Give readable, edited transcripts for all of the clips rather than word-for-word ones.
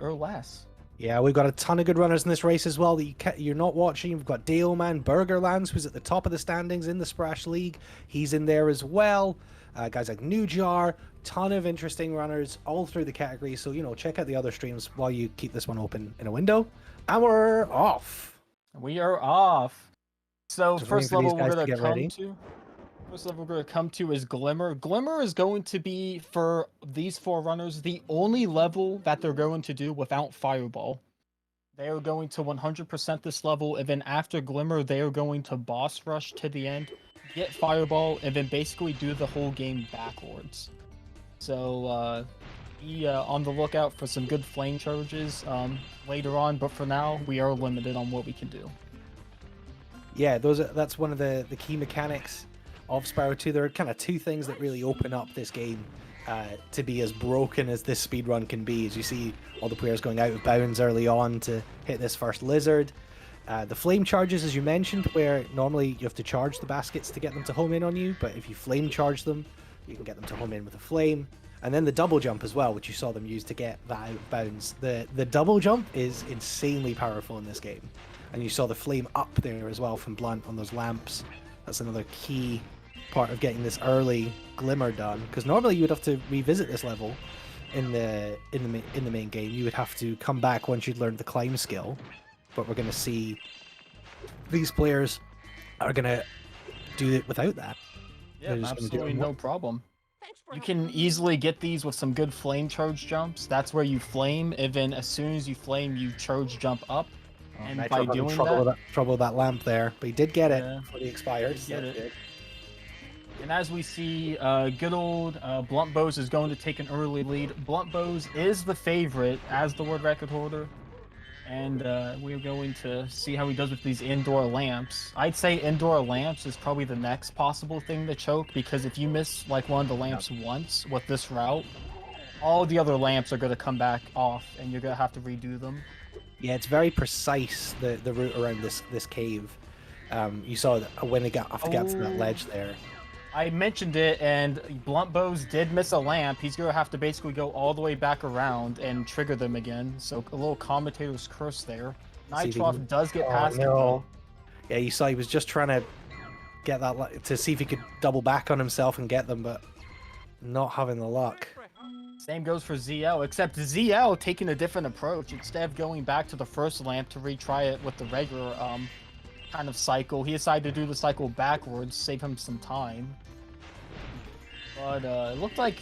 or less. Yeah, we've got a ton of good runners in this race as well that you're not watching. We've got Dale Man Burgerlands, who's at the top of the standings in the SPRASH League. He's in there as well. Guys like New Jar, ton of interesting runners all through the category. So, you know, check out the other streams while you keep this one open in a window. And we're off. We are off. So Just first waiting for level these guys we're to going get to come ready. to. First level we're going to come to is Glimmer. Glimmer is going to be, for these 4 runners, the only level that they're going to do without Fireball. They are going to 100% this level, and then after Glimmer, they are going to boss rush to the end, get Fireball, and then basically do the whole game backwards. So be on the lookout for some good flame charges later on, but for now, we are limited on what we can do. Yeah, that's one of the key mechanics of Spyro 2. There are kind of 2 things that really open up this game to be as broken as this speedrun can be. As you see all the players going out of bounds early on to hit this first lizard. The flame charges, as you mentioned, where normally you have to charge the baskets to get them to home in on you, but if you flame charge them, you can get them to home in with a flame. And then the double jump as well, which you saw them use to get that out of bounds. The double jump is insanely powerful in this game. And you saw the flame up there as well from Blunt on those lamps. That's another key part of getting this early Glimmer done, because normally you would have to revisit this level in the main game. You would have to come back once you'd learned the climb skill, but we're going to see these players are going to do it without that. Yeah, absolutely no problem. You can easily get these with some good flame charge jumps. That's where you flame, and then as soon as you flame, you charge jump up. And by doing trouble with that lamp there, but he did get it before he expired. And as we see, good old Blunt Bows is going to take an early lead. Blunt Bows is the favorite as the world record holder. And we're going to see how he does with these indoor lamps. I'd say indoor lamps is probably the next possible thing to choke, because if you miss like one of the lamps once with this route, all the other lamps are going to come back off and you're going to have to redo them. Yeah, it's very precise, the route around this cave. You saw that when they got to get to that ledge there. I mentioned it, and Blunt Bows did miss a lamp. He's going to have to basically go all the way back around and trigger them again. So a little commentator's curse there. Nitroff does get past it, though. Yeah, you saw he was just trying to get that to see if he could double back on himself and get them, but not having the luck. Same goes for ZL, except ZL taking a different approach. Instead of going back to the first lamp to retry it with the regular kind of cycle, he decided to do the cycle backwards, save him some time. But it looked like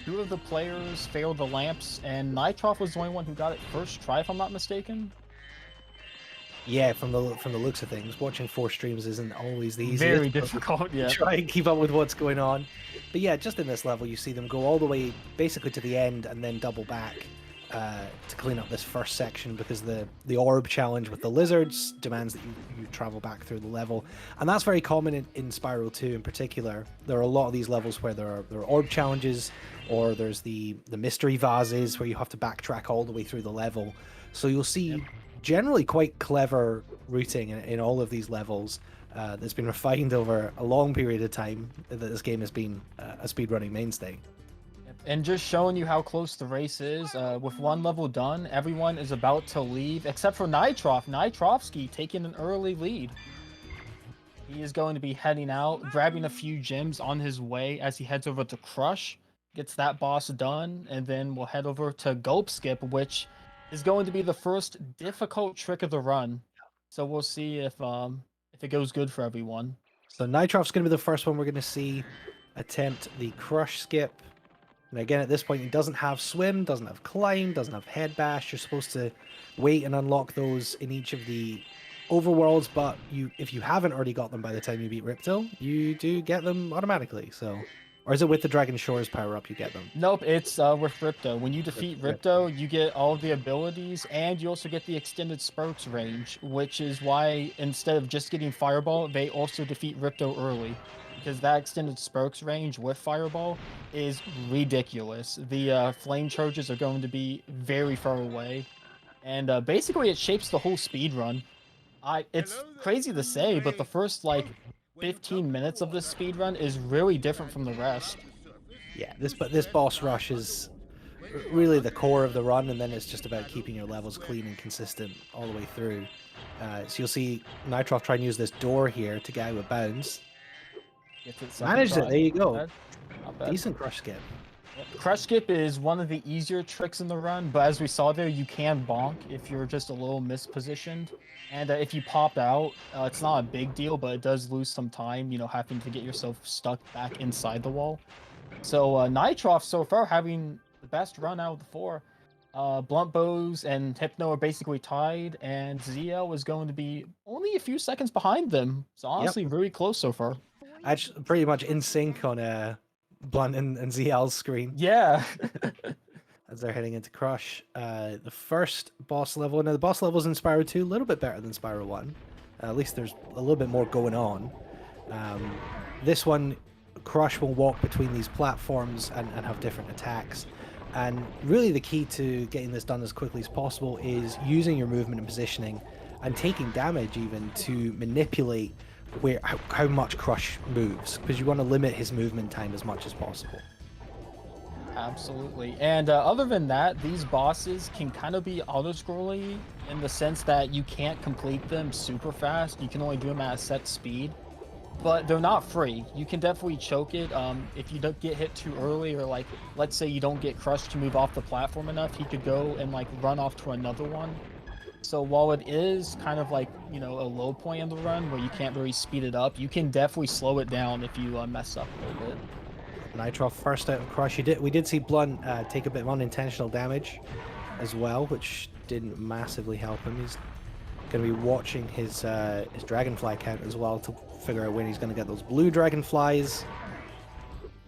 2 of the players failed the lamps, and Nitroff was the only one who got it first try, if I'm not mistaken. Yeah, from the looks of things, watching 4 streams isn't always the easiest. Very difficult, yeah. Try and keep up with what's going on. But yeah, just in this level, you see them go all the way basically to the end and then double back to clean up this first section, because the orb challenge with the lizards demands that you travel back through the level. And that's very common in Spyro 2 in particular. There are a lot of these levels where there are orb challenges, or there's the mystery vases where you have to backtrack all the way through the level. So you'll see generally quite clever routing in all of these levels that's been refined over a long period of time that this game has been a speedrunning mainstay. And just showing you how close the race is, with 1 level done, everyone is about to leave, except for Nitroff. Nitrovsky taking an early lead. He is going to be heading out, grabbing a few gems on his way as he heads over to Crush, gets that boss done, and then we'll head over to Gulp Skip, which is going to be the first difficult trick of the run. So we'll see if it goes good for everyone. So Nitroff's going to be the first one we're going to see attempt the Crush Skip. And again, at this point, he doesn't have Swim, doesn't have Climb, doesn't have Head Bash. You're supposed to wait and unlock those in each of the overworlds, but if you haven't already got them by the time you beat Ripto, you do get them automatically. So, or is it with the Dragon Shores power-up you get them? Nope, it's with Ripto. When you defeat Ripto, you get all the abilities, and you also get the extended spurts range, which is why instead of just getting Fireball, they also defeat Ripto early. Because that extended spokes range with Fireball is ridiculous. The flame charges are going to be very far away. And basically it shapes the whole speed run. It's crazy to say, but the first like 15 minutes of this speed run is really different from the rest. Yeah, this boss rush is really the core of the run, and then it's just about keeping your levels clean and consistent all the way through. So you'll see Nitroff try and use this door here to get out with bounds. Gets it second Managed try. it, there you go. Not bad. Not bad. Decent crush skip. Yep. Crush skip is one of the easier tricks in the run, but as we saw there, you can bonk if you're just a little mispositioned. And if you pop out, it's not a big deal, but it does lose some time, you know, having to get yourself stuck back inside the wall. So Nitroff so far having the best run out of the four. Blunt Bows and Hypno are basically tied, and ZL is going to be only a few seconds behind them. So honestly, very close so far. Actually, pretty much in sync on Blunt and ZL's screen. Yeah. As they're heading into Crush. The first boss level, now the boss levels in Spyro 2, a little bit better than Spyro 1. At least there's a little bit more going on. This one, Crush will walk between these platforms and have different attacks. And really the key to getting this done as quickly as possible is using your movement and positioning and taking damage even to manipulate how much Crush moves, because you want to limit his movement time as much as possible. Absolutely. And other than that, these bosses can kind of be auto-scrolling in the sense that you can't complete them super fast. You can only do them at a set speed. But they're not free. You can definitely choke it. If you don't get hit too early, or like, let's say you don't get crushed to move off the platform enough, he could go and like run off to another one. So while it is kind of like, you know, a low point in the run where you can't really speed it up, you can definitely slow it down if you mess up a little bit. Nitroff first out of Crush. We did see Blunt take a bit of unintentional damage as well, which didn't massively help him. He's going to be watching his dragonfly count as well to figure out when he's going to get those blue dragonflies.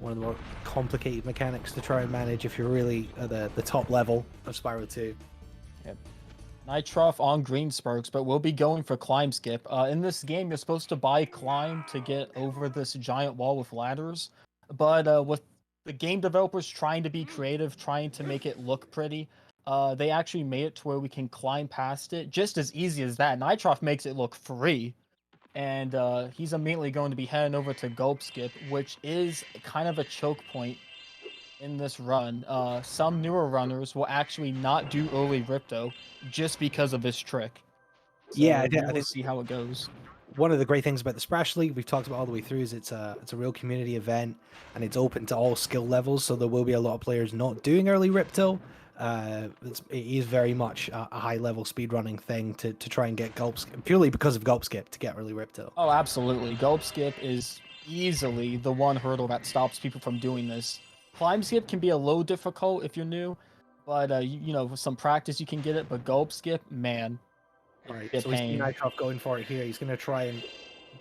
One of the more complicated mechanics to try and manage if you're really at the top level of Spyro 2. Yep. Nitroff on green sparks, but we'll be going for climb skip. In this game, you're supposed to buy climb to get over this giant wall with ladders. But with the game developers trying to be creative, trying to make it look pretty, they actually made it to where we can climb past it just as easy as that. Nitroff makes it look free. And he's immediately going to be heading over to Gulp Skip, which is kind of a choke point in this run. Some newer runners will actually not do early Ripto just because of this trick. So Yeah, we'll see how it goes. One of the great things about the SPRASH League, we've talked about all the way through, is it's a real community event, and it's open to all skill levels, so there will be a lot of players not doing early Ripto. It is very much a high-level speedrunning thing to try and get Gulp Skip, purely because of Gulp Skip, to get early Ripto. Oh, absolutely. Gulp Skip is easily the one hurdle that stops people from doing this. Climb Skip can be a little difficult if you're new, but you know, with some practice you can get it, but Gulp Skip, man. Alright, so we see Nitroff going for it here. He's going to try and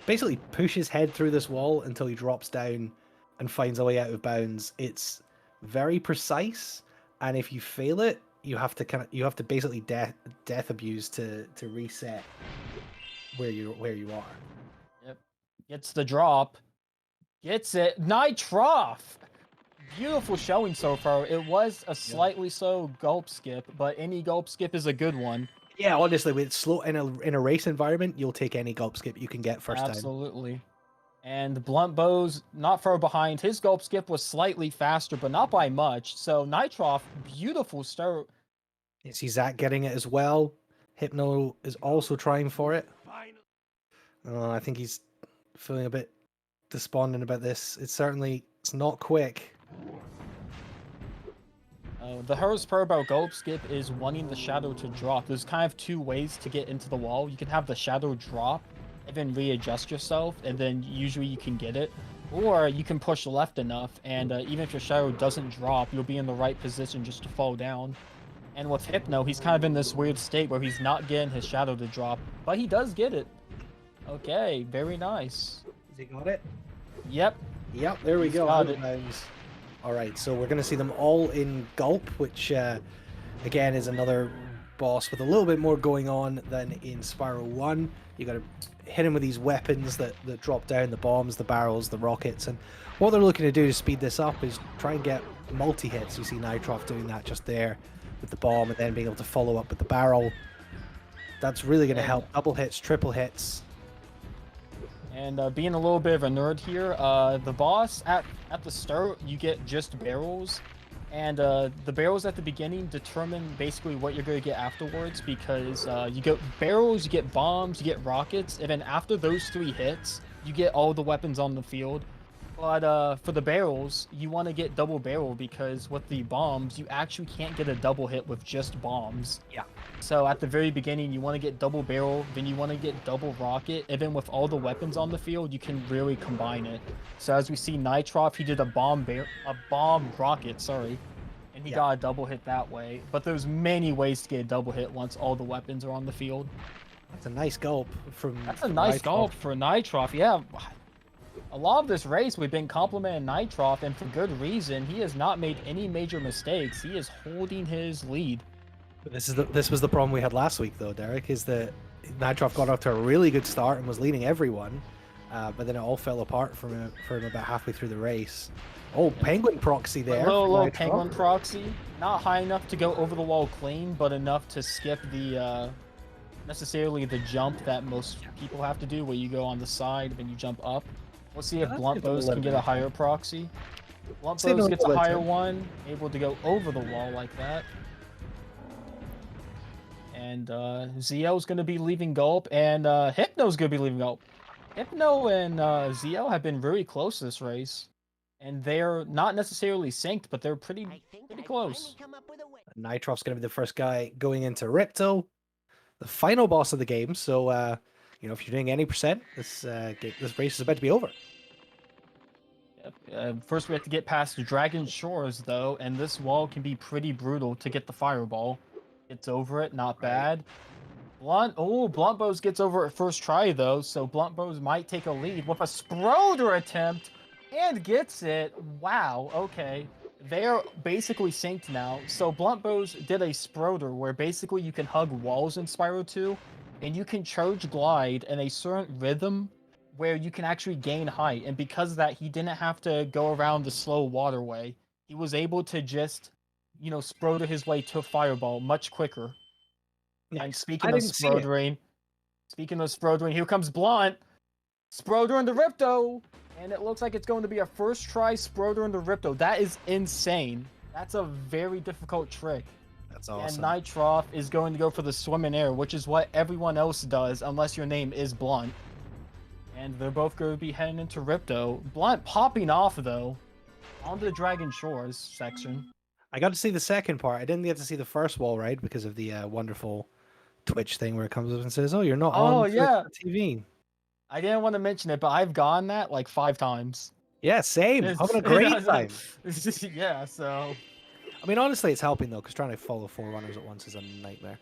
basically push his head through this wall until he drops down and finds a way out of bounds. It's very precise, and if you fail it, you have to basically death abuse to reset where you are. Yep. Gets the drop. Gets it. Nitroff! Beautiful showing so far. It was a slightly slow Gulp Skip, but any Gulp Skip is a good one. Yeah, honestly, with slow in a race environment, you'll take any Gulp Skip you can get first time. Absolutely. And Blunt Bows not far behind. His Gulp Skip was slightly faster, but not by much. So Nitroff, beautiful start. You see Zach getting it as well. Hypno is also trying for it. I think he's feeling a bit despondent about this. It's not quick. The hardest part about Gulp Skip is wanting the shadow to drop. There's kind of two ways to get into the wall. You can have the shadow drop and then readjust yourself, and then usually you can get it. Or you can push left enough, and even if your shadow doesn't drop, you'll be in the right position just to fall down. And with Hypno, he's kind of in this weird state where he's not getting his shadow to drop, but he does get it. Okay, very nice. Has he got it? Yep. Yep, there we go. Got it. Alright, so we're going to see them all in Gulp, which again is another boss with a little bit more going on than in Spyro 1. You got to hit him with these weapons that drop down, the bombs, the barrels, the rockets, and what they're looking to do to speed this up is try and get multi-hits. You see Nitroff doing that just there with the bomb, and then being able to follow up with the barrel. That's really going to help. Double hits, triple hits. And being a little bit of a nerd here, the boss at the start, you get just barrels, And the barrels at the beginning determine basically what you're going to get afterwards, because you get barrels, you get bombs, you get rockets, and then after those 3 hits, you get all the weapons on the field. But for the barrels, you want to get double barrel, because with the bombs, you actually can't get a double hit with just bombs. Yeah. So at the very beginning, you want to get double barrel, then you want to get double rocket, and then with all the weapons on the field, you can really combine it. So as we see, Nitroff, he did a bomb rocket, sorry, and he got a double hit that way. But there's many ways to get a double hit once all the weapons are on the field. That's a nice gulp from. That's a nice gulp for Nitroff. Yeah, a lot of this race we've been complimenting Nitroff, and for good reason. He has not made any major mistakes. He is holding his lead. This was the problem we had last week, though, Derek, is that Nitroff got off to a really good start and was leading everyone, but then it all fell apart from about halfway through the race. Oh, penguin proxy there. A little penguin proxy. Not high enough to go over the wall clean, but enough to skip the necessarily the jump that most people have to do, where you go on the side, then you jump up. We'll see if Blunt Bows can get a higher proxy. Blunt Bows gets a higher one, able to go over the wall like that. And Zio's going to be leaving Gulp, and Hypno's going to be leaving Gulp. Hypno and Zio have been really close this race, and they're not necessarily synced, but they're pretty close. Nitroff's going to be the first guy going into Ripto, the final boss of the game. So, you know, if you're doing any percent, this race is about to be over. Yep. First, we have to get past Dragon Shores, though, and this wall can be pretty brutal to get the fireball. Gets over it, not bad. Blunt Bows gets over it first try, though, so Blunt Bows might take a lead with a Sproder attempt, and gets it. Wow, okay. They're basically synced now. So Blunt Bows did a Sproder, where basically you can hug walls in Spyro 2, and you can charge glide in a certain rhythm where you can actually gain height. And because of that, he didn't have to go around the slow waterway. He was able to just, you know, Sproder his way to Fireball much quicker. And speaking of Sprodering, here comes Blunt. Sproder into Ripto. And it looks like it's going to be a first try Sproder into Ripto. That is insane. That's a very difficult trick. That's awesome. And Nitroff is going to go for the swim in air, which is what everyone else does, unless your name is Blunt. And they're both going to be heading into Ripto. Blunt popping off, though, onto the Dragon Shores section. I got to see the second part. I didn't get to see the first wall ride because of the wonderful Twitch thing where it comes up and says, "Oh, you're not on TV." I didn't want to mention it, but I've gone that like 5 times. Yeah, same. Having a great time. Yeah, so. I mean, honestly, it's helping though, because trying to follow 4 runners at once is a nightmare.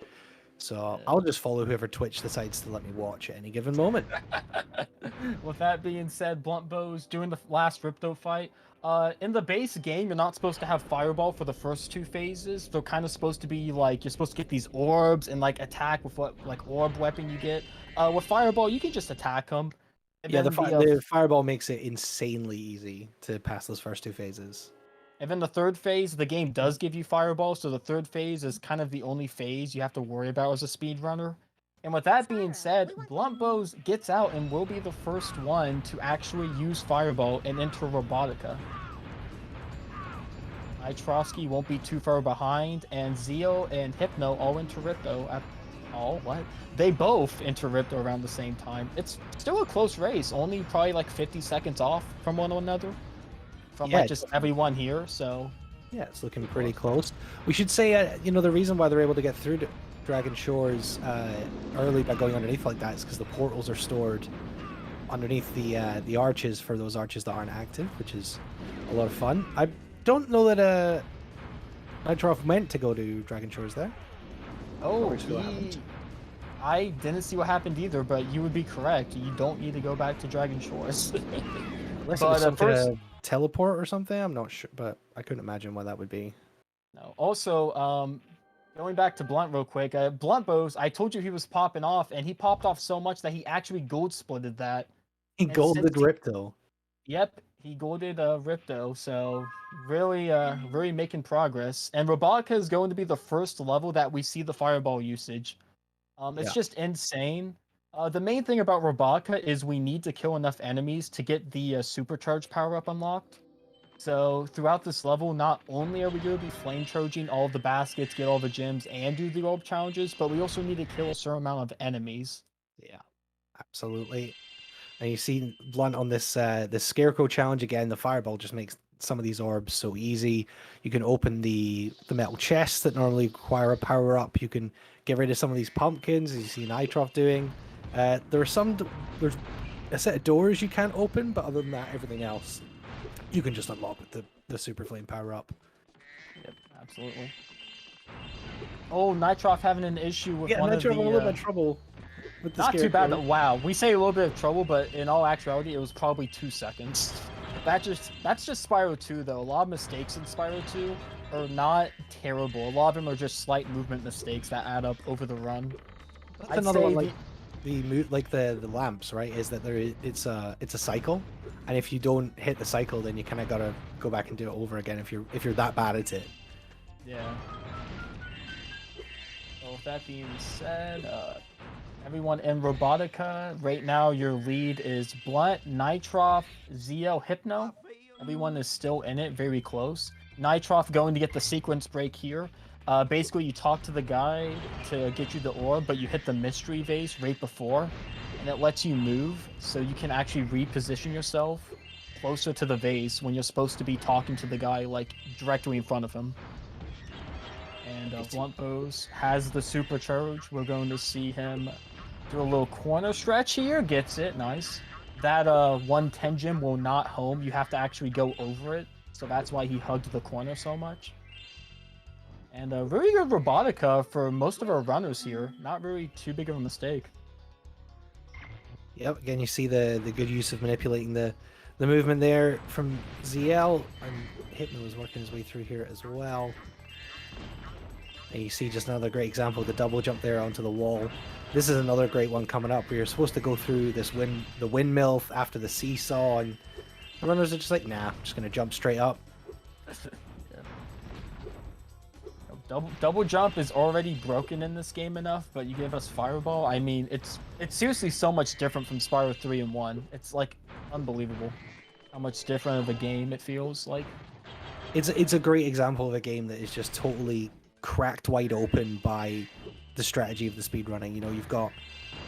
So I'll just follow whoever Twitch decides to let me watch at any given moment. With that being said, Blunt Bows doing the last Ripto fight. In the base game, you're not supposed to have Fireball for the first 2 phases. They're kind of supposed to be like, you're supposed to get these orbs and like attack with what like orb weapon you get. With Fireball, you can just attack them. Yeah, the Fireball makes it insanely easy to pass those first 2 phases. And then the 3rd phase, the game does give you Fireball, so the 3rd phase is kind of the only phase you have to worry about as a speedrunner. And with that being said, Blunt Bows gets out and will be the first one to actually use Fireball and enter Robotica. Nitrovsky won't be too far behind, and Zio and Hypno all enter Ripto They both enter Ripto around the same time. It's still a close race, only probably like 50 seconds off from one another. From like just everyone here, so. Yeah, it's looking pretty close. We should say, you know, the reason why they're able to get through to Dragon Shores early by going underneath like that is because the portals are stored underneath the arches for those arches that aren't active, which is a lot of fun. I don't know that Nitroff meant to go to Dragon Shores there. Oh, I didn't see what happened either, but you would be correct. You don't need to go back to Dragon Shores. Unless it was something teleport or something, I'm not sure, but I couldn't imagine what that would be. No. Also, going back to Blunt real quick, Blunt Bows, I told you he was popping off, and he popped off so much that he actually gold splitted that. He golded Ripto. Yep, he golded Ripto, so really making progress. And Robotica is going to be the first level that we see the Fireball usage. It's just insane. The main thing about Robotica is we need to kill enough enemies to get the supercharge power-up unlocked. So throughout this level, not only are we going to be flame charging all the baskets, get all the gems, and do the orb challenges, but we also need to kill a certain amount of enemies. Yeah, absolutely. And you see Blunt on this this Scarecrow challenge again. The fireball just makes some of these orbs so easy. You can open the metal chests that normally require a power up. You can get rid of some of these pumpkins, as you see Nitroff doing. There's a set of doors you can't open, but other than that, everything else you can just unlock with the Super Flame power up. Yep, absolutely. Oh, Nitroff having an issue with one Nitroff of the... a little bit of trouble with the not too bad. Scarecrow. Wow, we say a little bit of trouble, but in all actuality, it was probably 2 seconds. That's just Spyro 2, though. A lot of mistakes in Spyro 2 are not terrible. A lot of them are just slight movement mistakes that add up over the run. That's another one, like the lamps, right? Is that it's a cycle, and if you don't hit the cycle, then you kind of gotta go back and do it over again if you're that bad at it. Yeah. So with that being said, everyone in Robotica, right now your lead is Blunt, Nitroff, Zeo, Hypno. Everyone is still in it, very close. Nitroff going to get the sequence break here. Basically, you talk to the guy to get you the orb, but you hit the mystery vase right before, and it lets you move, so you can actually reposition yourself closer to the vase when you're supposed to be talking to the guy, like, directly in front of him. And Blunt Bows has the supercharge. We're going to see him do a little corner stretch here. Gets it. Nice. That 110 gem will not home. You have to actually go over it. So that's why he hugged the corner so much. And very good Robotica for most of our runners here. Not really too big of a mistake. Yep, again you see the good use of manipulating the movement there from ZL, and Hypno is working his way through here as well. And you see just another great example of the double jump there onto the wall. This is another great one coming up where you're supposed to go through the windmill after the seesaw, and the runners are just like, nah, I'm just gonna jump straight up. Double jump is already broken in this game enough, but you give us Fireball. I mean, it's seriously so much different from Spyro 3 and 1. It's like unbelievable how much different of a game it feels like. It's a great example of a game that is just totally cracked wide open by the strategy of the speedrunning. You know, you've got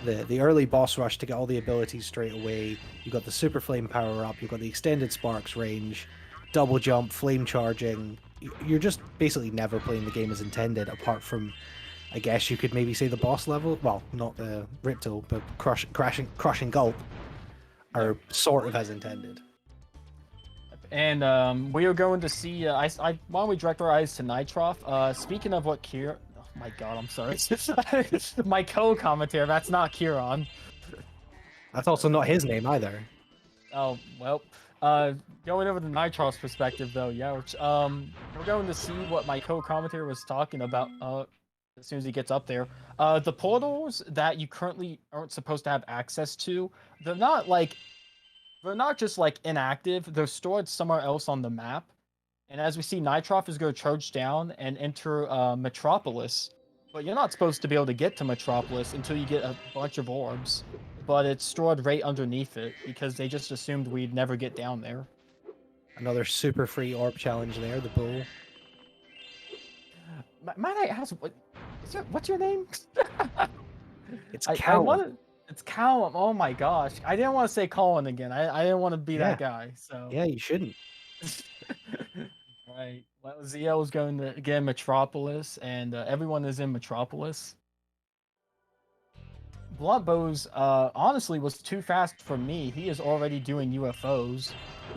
the early boss rush to get all the abilities straight away. You've got the super flame power up. You've got the extended sparks range, double jump, flame charging. You're just basically never playing the game as intended, apart from, I guess you could maybe say, the boss level. Well, not the Ripto, but crushing Gulp are sort of as intended. And we are going to see. Why don't we direct our eyes to Nitroff? Speaking of what Kieran, oh my God, I'm sorry, my co-commentator. That's not Kieran. That's also not his name either. Oh well. Going over the Nitroff's perspective though, yeah, we're going to see what my co-commentator was talking about as soon as he gets up there. The portals that you currently aren't supposed to have access to, they're not just like inactive, they're stored somewhere else on the map. And as we see, Nitroff is going to charge down and enter Metropolis. But you're not supposed to be able to get to Metropolis until you get a bunch of orbs. But it's stored right underneath it because they just assumed we'd never get down there. Another super free orb challenge there, the bull. Might I ask, what's your name? It's Callum. It's Callum. Oh my gosh. I didn't want to say Colin again. I didn't want to be that guy. So yeah, you shouldn't. Right. Well, ZL is going to again Metropolis, and everyone is in Metropolis. Blunt Bows, honestly, was too fast for me. He is already doing UFOs.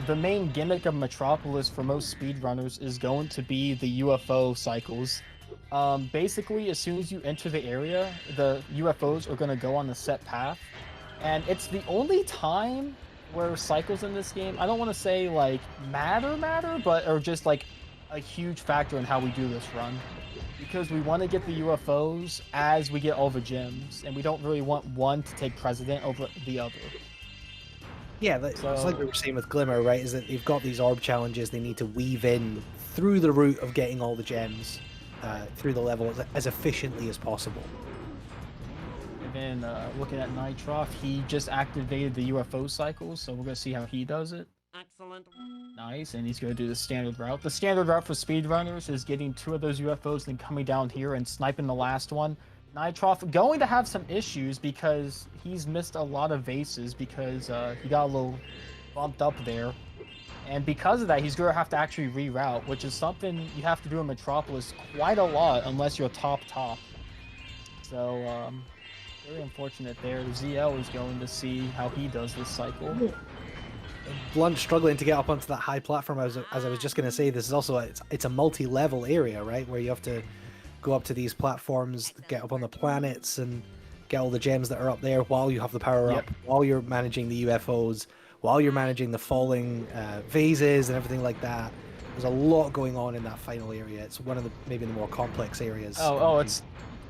The main gimmick of Metropolis for most speedrunners is going to be the UFO cycles. Basically, as soon as you enter the area, the UFOs are going to go on a set path. And it's the only time where cycles in this game, I don't want to say, like, matter, but are just, like, a huge factor in how we do this run. Because we want to get the UFOs as we get all the gems, and we don't really want one to take precedent over the other. Yeah, it's like we were saying with Glimmer, right? Is that they've got these orb challenges they need to weave in through the route of getting all the gems through the level as efficiently as possible. And then looking at Nitroff, he just activated the UFO cycles, so we're going to see how he does it. Excellent. Nice, and he's going to do the standard route. The standard route for speedrunners is getting 2 of those UFOs and coming down here and sniping the last one. Nitroff going to have some issues because he's missed a lot of vases because he got a little bumped up there. And because of that, he's going to have to actually reroute, which is something you have to do in Metropolis quite a lot unless you're top. So, very unfortunate there. ZL is going to see how he does this cycle. Blunt struggling to get up onto that high platform. As I was just going to say, this is also it's a multi-level area, right, where you have to go up to these platforms, get up on the planets, and get all the gems that are up there while you have the power up, while you're managing the UFOs, while you're managing the falling vases and everything like that. There's a lot going on in that final area. It's one of the maybe the more complex areas. Oh, it's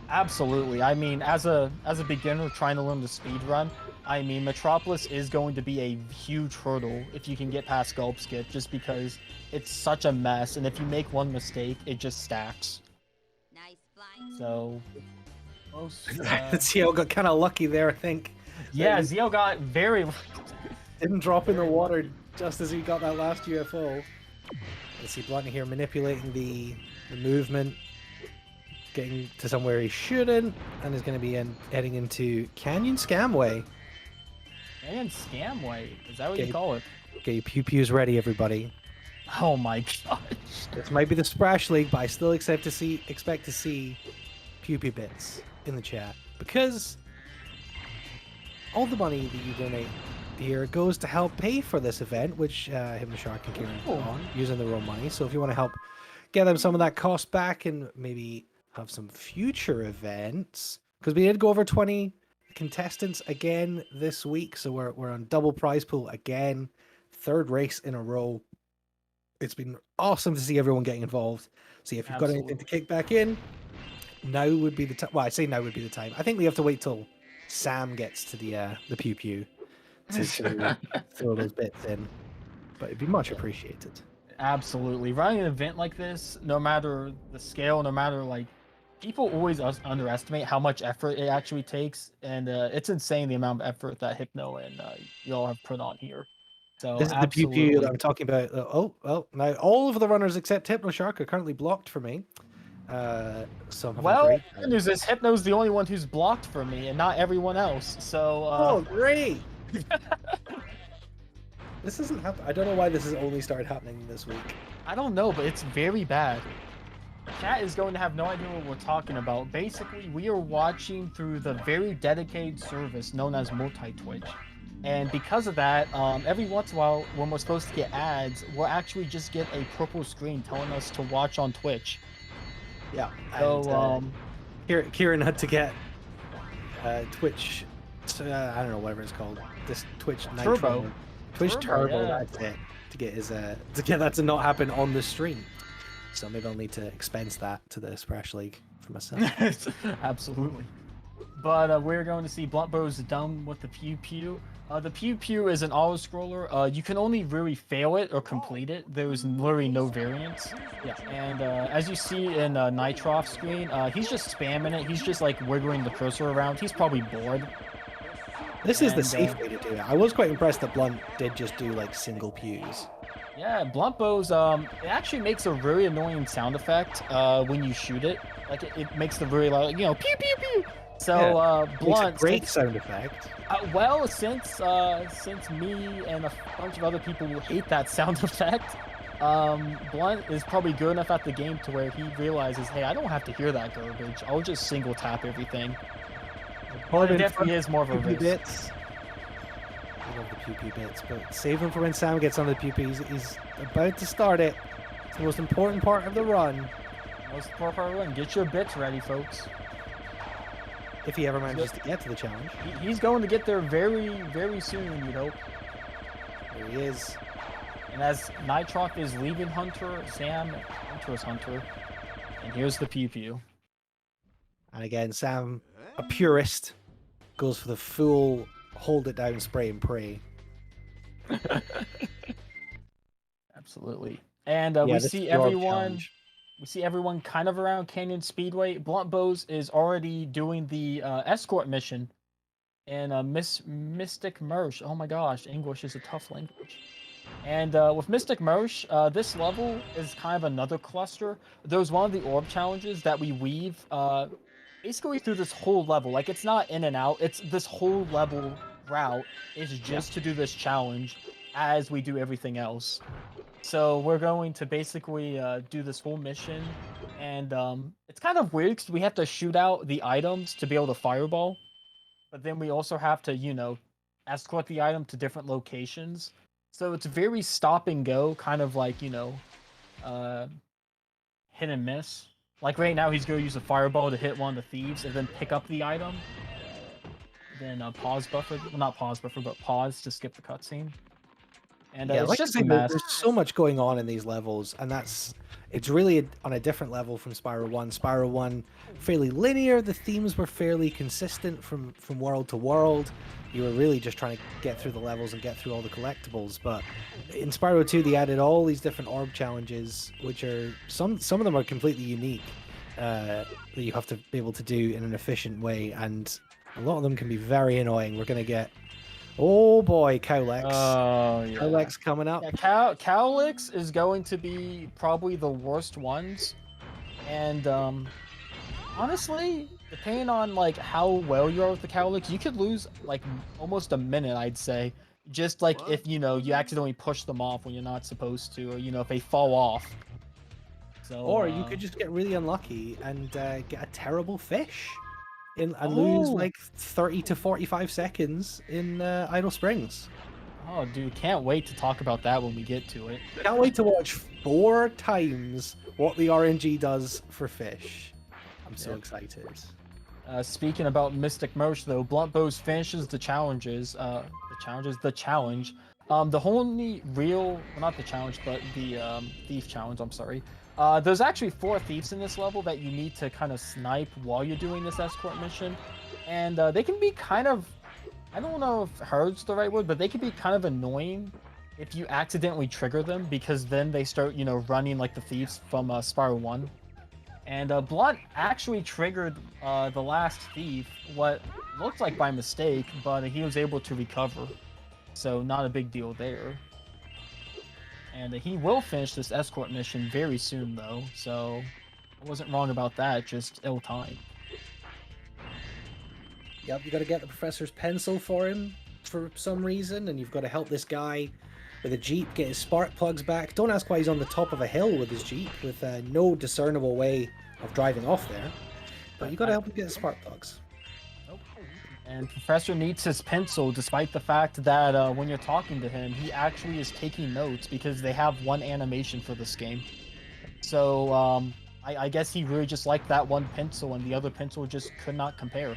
absolutely. I mean, as a beginner trying to learn the speed run, I mean, Metropolis is going to be a huge hurdle if you can get past Gulp Skip, just because it's such a mess, and if you make one mistake, it just stacks. Nice flying. So, Zio got kind of lucky there, I think. Yeah, Zio got very didn't drop in the water just as he got that last UFO. Let's see Blunt here manipulating the movement, getting to somewhere he shouldn't, and is going to be heading into Canyon Scamway. Canyon Scamway? Is that what you call it? Get your pew-pews ready, everybody. Oh my gosh. This might be the SPRASH League, but I still expect to see pew-pew bits in the chat. Because all the money that you donate here goes to help pay for this event, which Hypnoshark and Kieran put on, using their own money. So if you want to help get them some of that cost back and maybe have some future events, because we did go over 20 contestants again this week, so we're on double prize pool again, 3rd race in a row. It's been awesome to see everyone getting involved. See if you've got anything to kick back in, now would be the time. Well, I say now would be the time. I think we have to wait till Sam gets to the pew pew to throw those bits in, but it'd be much appreciated. Absolutely. Running an event like this, no matter the scale, no matter like, people always underestimate how much effort it actually takes, and it's insane the amount of effort that Hypno and y'all have put on here. So this is the pew pew that I'm talking about. Now all of the runners except Hypnoshark are currently blocked for me. So well, the good news is Hypno's the only one who's blocked for me, and not everyone else. So oh, great! This isn't happening. I don't know why this has only started happening this week. I don't know, but it's very bad. Chat is going to have no idea what we're talking about. Basically, we are watching through the very dedicated service known as multi-Twitch. And because of that, every once in a while, when we're supposed to get ads, we'll actually just get a purple screen telling us to watch on Twitch. Yeah. So, Kieran had to get Twitch, I don't know, whatever it's called. This Twitch Nitro. Twitch Turbo, yeah. That's it. To get his to get that to not happen on the stream. So maybe I'll need to expense that to the SPRASH League for myself. Absolutely. But we're going to see Bluntbow's done with the Pew Pew. The Pew Pew is an auto-scroller. You can only really fail it or complete it. There's literally no variance. Yeah, and as you see in Nitroff's screen, he's just spamming it. He's just like wiggling the cursor around. He's probably bored. This is the safe way to do it. I was quite impressed that Blunt did just do like single pews. Yeah, Bluntbow's, it actually makes a really annoying sound effect when you shoot it. Like, it makes the really loud, pew, pew, pew. So, yeah, Blunt... It's a great sound effect. Well, since me and a bunch of other people hate that sound effect, Blunt is probably good enough at the game to where he realizes, hey, I don't have to hear that garbage. I'll just single tap everything. But it definitely is more of a risk. Bits. I love the pew-pew bits, but save him for when Sam gets on the pew-pew. He's about to start it. It's the most important part of the run. Most important part of the run. Get your bits ready, folks. If he ever manages to get to the challenge. He's going to get there very, very soon, you'd hope. There he is. And as Nitroff is leaving Hunter, Sam enters Hunter. And here's the pew-pew. And again, Sam, a purist, goes for the full hold it down, spray and pray. Absolutely. And we see everyone kind of around Canyon Speedway. Bluntbows is already doing the escort mission. And Mystic Marsh. Oh my gosh, English is a tough language. And with Mystic Marsh, this level is kind of another cluster. There's one of the orb challenges that we weave basically through this whole level. Like, it's not in and out. It's this whole level route is just to do this challenge as we do everything else. So we're going to basically do this whole mission. And it's kind of weird because we have to shoot out the items to be able to fireball. But then we also have to, you know, escort the item to different locations. So it's very stop and go, kind of like, you know, hit and miss. Like right now, he's going to use a fireball to hit one of the thieves and then pick up the item. Then pause buffer, well, not pause buffer, but pause to skip the cutscene. And Yeah, it's like I just say, a mess. there's so much going on in these levels, and it's really on a different level from Spyro 1. Spyro 1, fairly linear, the themes were fairly consistent from world to world. You were really just trying to get through the levels and get through all the collectibles, but in Spyro 2 they added all these different orb challenges, which are, some of them are completely unique, that you have to be able to do in an efficient way, and a lot of them can be very annoying. We're going to get, oh boy, Cowlex. Oh, yeah. Cowlex coming up. Yeah, Cowlix is going to be probably the worst ones. And honestly, depending on like how well you are with the Cowlix, you could lose like almost a minute, I'd say. Just like if you know you accidentally push them off when you're not supposed to, or you know if they fall off. So Or you could just get really unlucky and get a terrible fish and lose like 30 to 45 seconds in Idle Springs. Oh, dude, can't wait to talk about that when we get to it. Can't wait to watch 4 times what the RNG does for fish. I'm so excited. Speaking about Mystic Marsh, though, Blunt Bows finishes the challenges. The challenge. The only real, well, not the challenge, but the thief challenge. I'm sorry. There's actually 4 thieves in this level that you need to kind of snipe while you're doing this escort mission, and they can be kind of, I don't know if herd's the right word, but they can be kind of annoying if you accidentally trigger them, because then they start, you know, running like the thieves from Spyro 1. And Blunt actually triggered the last thief, what looked like by mistake, but he was able to recover. So not a big deal there. And he will finish this escort mission very soon, though. So I wasn't wrong about that, just ill-timed. Yep, you got to get the professor's pencil for him for some reason, and you've got to help this guy with a jeep get his spark plugs back. Don't ask why he's on the top of a hill with his jeep with no discernible way of driving off there, but you got to help him get his spark plugs. And Professor needs his pencil, despite the fact that when you're talking to him, he actually is taking notes because they have one animation for this game. So I guess he really just liked that one pencil, and the other pencil just could not compare.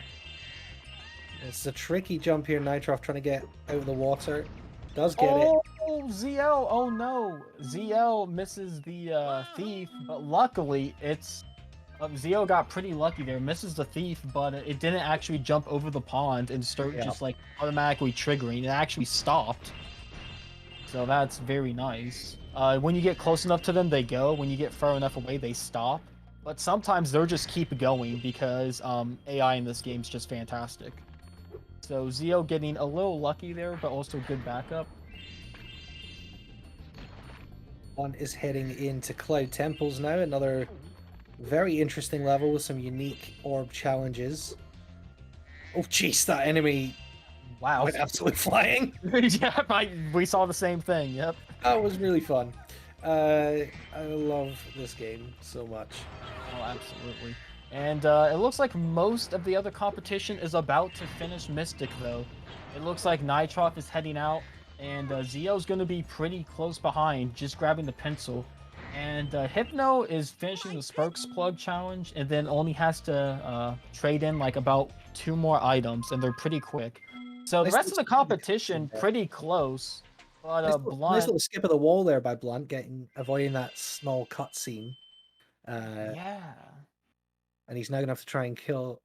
It's a tricky jump here, Nitroff trying to get out of the water. Does get it. Oh, ZL! Oh no! ZL misses the thief, but luckily it's... ZL got pretty lucky there, misses the thief, but it didn't actually jump over the pond and start just like automatically triggering. It actually stopped. So that's very nice. When you get close enough to them, they go. When you get far enough away, they stop. But sometimes they'll just keep going because AI in this game is just fantastic. So Zio getting a little lucky there, but also good backup. One is heading into Cloud Temples now, another very interesting level with some unique orb challenges. Oh jeez, that enemy went absolutely flying. Yeah, we saw the same thing, yep. That was really fun. I love this game so much. Oh, absolutely. And it looks like most of the other competition is about to finish Mystic, though. It looks like Nitroff is heading out, and Zio's going to be pretty close behind, just grabbing the pencil. And Hypno is finishing the Sparks Plug challenge, and then only has to trade in like about 2 more items, and they're pretty quick. So the rest of the competition, pretty close. But Blunt... Nice little skip of the wall there by Blunt, avoiding that small cutscene. Yeah. And he's now going to have to try and kill...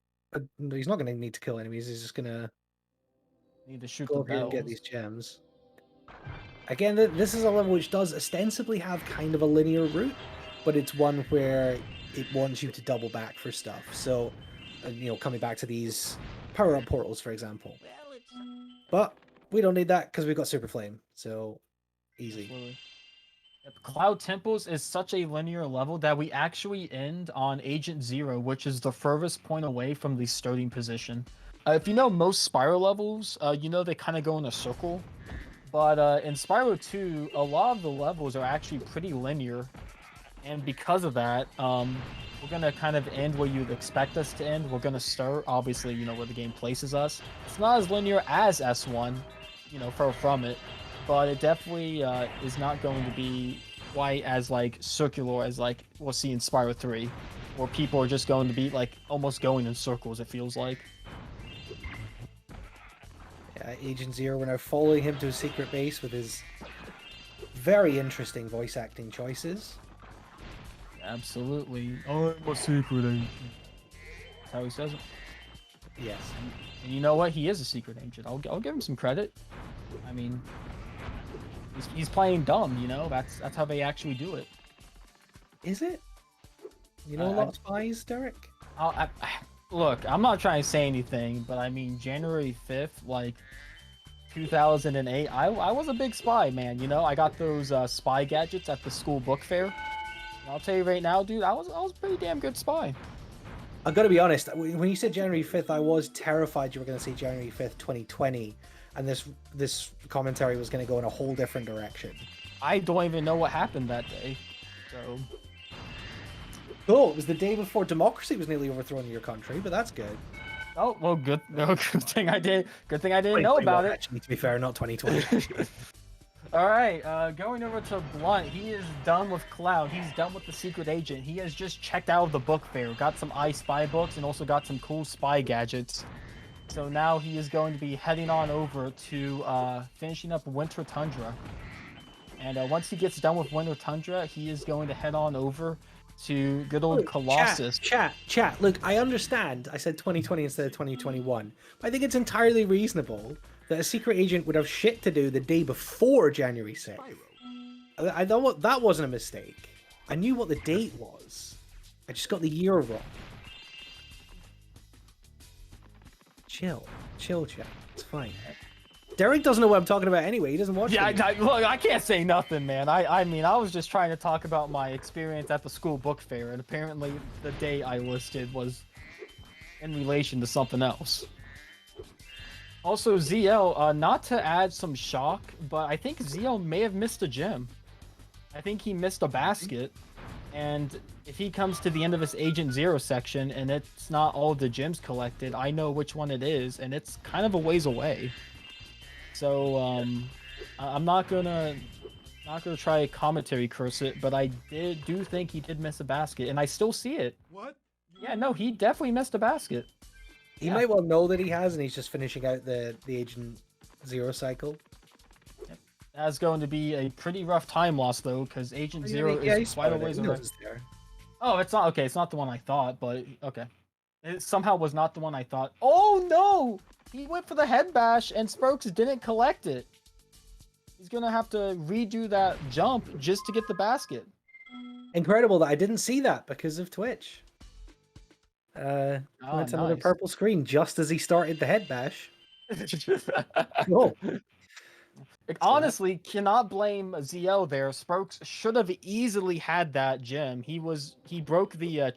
he's not going to need to kill enemies, he's just going to need to shoot go over here and get these gems. Again, this is a level which does ostensibly have kind of a linear route, but it's one where it wants you to double back for stuff. So, you know, coming back to these power-up portals, for example. But we don't need that because we've got Super Flame. So Easy. Absolutely. Yep, Cloud Temples is such a linear level that we actually end on Agent Zero, which is the furthest point away from the starting position. If you know most Spyro levels, you know they kind of go in a circle. But in Spyro 2, a lot of the levels are actually pretty linear. And because of that, we're going to kind of end where you'd expect us to end. We're going to start, obviously, you know, where the game places us. It's not as linear as S1, you know, far from it. But it definitely is not going to be quite as, like, circular as, like, we'll see in Spyro 3. Where people are just going to be, like, almost going in circles, it feels like. Agent Zero, we're now following him to his secret base with his very interesting voice acting choices. Absolutely. I'm a secret agent. That's how he says it. Yes. And you know what? He is a secret agent. I'll give him some credit. I mean, he's playing dumb, you know? That's how they actually do it. Is it? You know a lot of spies, Derek? Look, I'm not trying to say anything, but I mean, January 5th, like, 2008, I was a big spy, man, you know? I got those spy gadgets at the school book fair. And I'll tell you right now, dude, I was a pretty damn good spy. I've got to be honest, when you said January 5th, I was terrified you were going to say January 5th, 2020, and this commentary was going to go in a whole different direction. I don't even know what happened that day, so... Cool, it was the day before democracy was nearly overthrown in your country, but that's good. Oh, well, good thing I did. Good thing I didn't know about it. Actually, to be fair, not 2020. All right, going over to Blunt. He is done with Cloud. He's done with the secret agent. He has just checked out of the book fair, got some I Spy books, and also got some cool spy gadgets. So now he is going to be heading on over to finishing up Winter Tundra. And once he gets done with Winter Tundra, he is going to head on over to good old Colossus. Chat. Look, I understand I said 2020 instead of 2021, but I think it's entirely reasonable that a secret agent would have shit to do the day before January 6th. I thought that wasn't a mistake. I knew what the date was. I just got the year wrong. Chill, chat. It's fine. Derek doesn't know what I'm talking about anyway. He doesn't watch it. Look, I can't say nothing, man. I mean, I was just trying to talk about my experience at the school book fair, and apparently the day I listed was in relation to something else. Also, ZL, not to add some shock, but I think ZL may have missed a gem. I think he missed a basket, and if he comes to the end of his Agent Zero section and it's not all the gems collected, I know which one it is, and it's kind of a ways away. So, I'm not gonna try commentary curse it, but I do think he did miss a basket, and I still see it. What? Yeah, no, he definitely missed a basket. He might well know that he has, and he's just finishing out the Agent Zero cycle. Yep. That's going to be a pretty rough time loss, though, because Agent Zero is quite a ways away. Oh, it's not okay. It's not the one I thought, but okay. It somehow was not the one I thought. Oh no! He went for the head bash, and Spokes didn't collect it. He's gonna have to redo that jump just to get the basket. Incredible that I didn't see that because of Twitch. Went to another purple screen just as he started the head bash. Cool. Honestly, cannot blame ZL there. Spokes should have easily had that gem. He broke the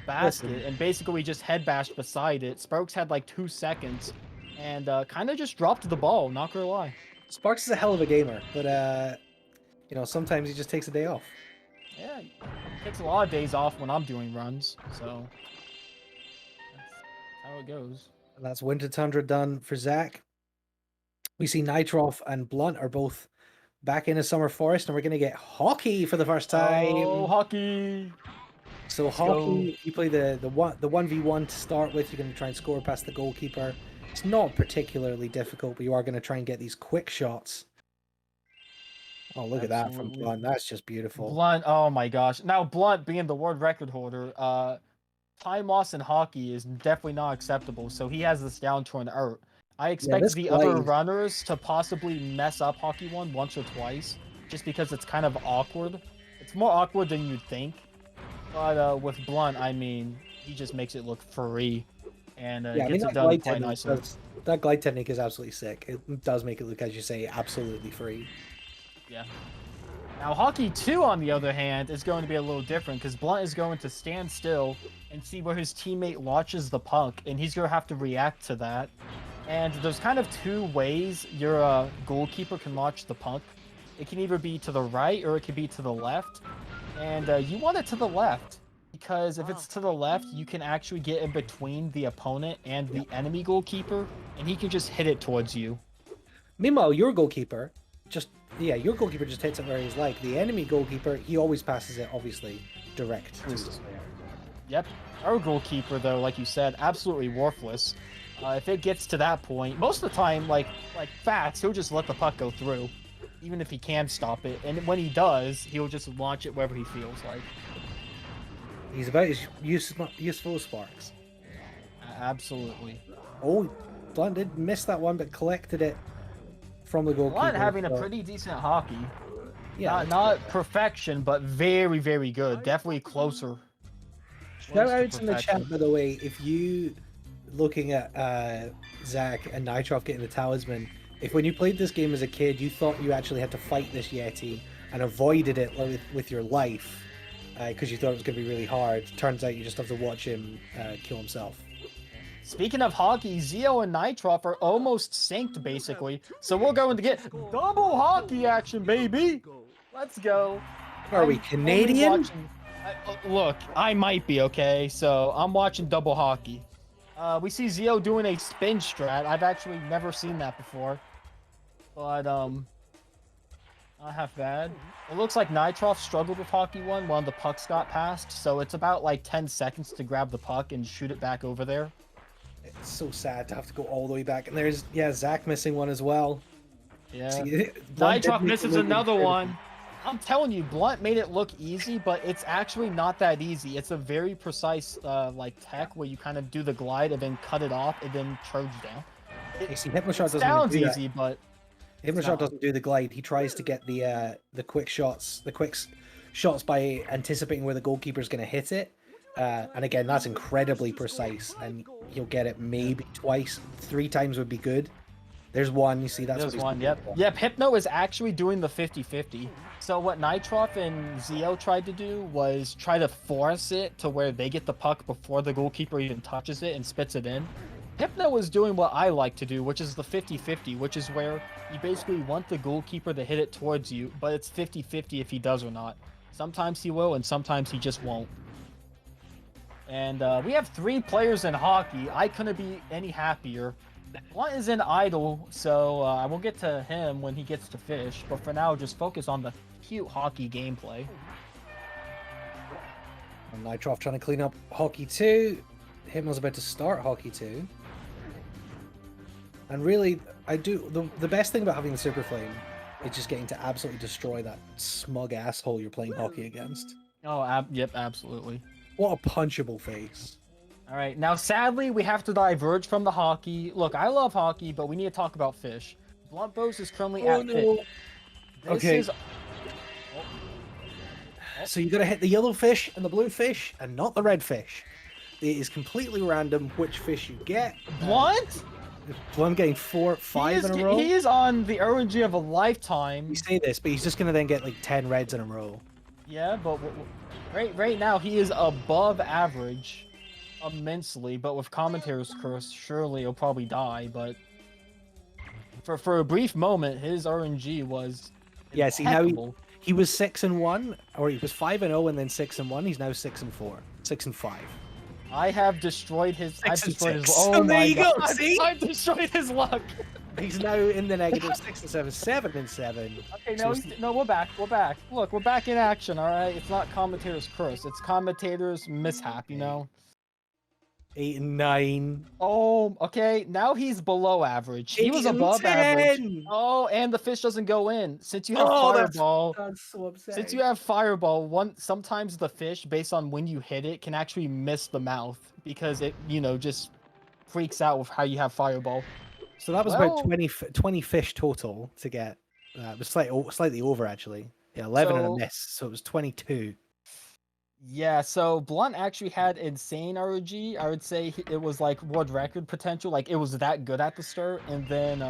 basket and basically just head bashed beside it. Spokes had like 2 seconds and kind of just dropped the ball, not gonna lie. Sparks is a hell of a gamer, but you know, sometimes he just takes a day off. Yeah, it takes a lot of days off when I'm doing runs, so that's how it goes. And that's Winter Tundra done for Zach. We see Nitroff and Blunt are both back in a summer forest, and we're gonna get hockey for the first time. Oh, hockey! So hockey, you play the 1v1 to start with. You're gonna try and score past the goalkeeper. It's not particularly difficult, but you are gonna try and get these quick shots. Oh, look at that from Blunt. That's just beautiful. Blunt, oh my gosh. Now, Blunt being the world record holder, time loss in hockey is definitely not acceptable, so he has this down to an art. I expect the other runners to possibly mess up hockey one once or twice, just because it's kind of awkward. It's more awkward than you'd think. But with Blunt, I mean, he just makes it look free, and gets it done quite nicely. That glide technique is absolutely sick. It does make it look, as you say, absolutely free. Yeah. Now, Hockey 2, on the other hand, is going to be a little different because Blunt is going to stand still and see where his teammate launches the puck, and he's going to have to react to that. And there's kind of two ways your goalkeeper can launch the puck. It can either be to the right or it can be to the left. And you want it to the left because if it's to the left, you can actually get in between the opponent and the enemy goalkeeper, and he can just hit it towards you. Meanwhile, your goalkeeper just hits it where he's like. The enemy goalkeeper, he always passes it, obviously, direct to his player. Yep. Our goalkeeper, though, like you said, absolutely worthless. If it gets to that point, most of the time, like Fats, he'll just let the puck go through, even if he can stop it. And when he does, he'll just launch it wherever he feels like. He's about as useful as Sparks. Absolutely. Oh, Blunt did miss that one, but collected it from the goalkeeper. Blunt having a pretty decent hockey. Yeah, not perfection, but very, very good. Definitely closer. Shout outs in the chat, by the way, if you looking at Zach and Nitroff getting the talisman, if when you played this game as a kid, you thought you actually had to fight this Yeti and avoided it with your life because you thought it was going to be really hard, turns out you just have to watch him kill himself. Speaking of hockey, Zeo and Nitroff are almost synced, basically. So we're going to get double hockey action, baby! Let's go. Are we Canadian? Look, I might be, okay? So I'm watching double hockey. We see Zeo doing a spin strat. I've actually never seen that before. But, not half bad. It looks like Nitroff struggled with Hockey 1 while the pucks got passed. So it's about, like, 10 seconds to grab the puck and shoot it back over there. It's so sad to have to go all the way back. And there's, yeah, Zach missing one as well. Yeah. See, Nitroff misses another one. I'm telling you, Blunt made it look easy, but it's actually not that easy. It's a very precise, like, tech where you kind of do the glide and then cut it off and then charge down. You see, Hypnoshark doesn't sounds do easy, but Hypnoshark doesn't do the glide. He tries to get the quick shots, by anticipating where the goalkeeper's going to hit it. And again, that's incredibly precise, and he'll get it maybe twice, 3 times would be good. There's one, you see, that's there's one. Yep, Hypno is actually doing the 50-50. So what Nitroff and Zeo tried to do was try to force it to where they get the puck before the goalkeeper even touches it and spits it in. Hypno is doing what I like to do, which is the 50-50, which is where you basically want the goalkeeper to hit it towards you, but it's 50-50 if he does or not. Sometimes he will, and sometimes he just won't. And we have 3 players in hockey. I couldn't be any happier. One is in idle, so I will get to him when he gets to fish. But for now, just focus on the cute hockey gameplay. And Nitroff trying to clean up Hockey 2. Hypno's about to start Hockey 2. And really, the best thing about having the Super Flame is just getting to absolutely destroy that smug asshole you're playing hockey against. Oh, yep, absolutely. What a punchable face. All right, now sadly, we have to diverge from the hockey. Look, I love hockey, but we need to talk about fish. Blunt Bows is currently at fish. Okay. So you got to hit the yellow fish and the blue fish, and not the red fish. It is completely random which fish you get. Blunt? Blunt getting 4, 5 in a row. He is on the RNG of a lifetime. You say this, but he's just going to then get like 10 reds in a row. Yeah, but right now he is above average. Immensely, but with commentator's curse, surely he'll probably die. But for a brief moment, his RNG was see now he was 6-1, or he was 5-0 and then 6-1. He's now 6-4, 6-5. I have destroyed his. I've destroyed his. Oh my god! See? I've destroyed his luck. He's now in the negative 6-7, 7-7. Okay, no, we're back. We're back. Look, we're back in action. All right, it's not commentator's curse. It's commentator's mishap. You know. 8-9. Oh, okay. Now he's below average. He was above 10. average. Oh, and the fish doesn't go in. Since you have fireball, that's so upsetting. Since you have fireball, sometimes the fish, based on when you hit it, can actually miss the mouth because it, just freaks out with how you have fireball. So that was about 20 fish total to get. It was slightly over actually. Yeah, 11 and a miss. So it was 22. Yeah, so Blunt actually had insane RNG. I would say it was like world record potential. Like it was that good at the start, and then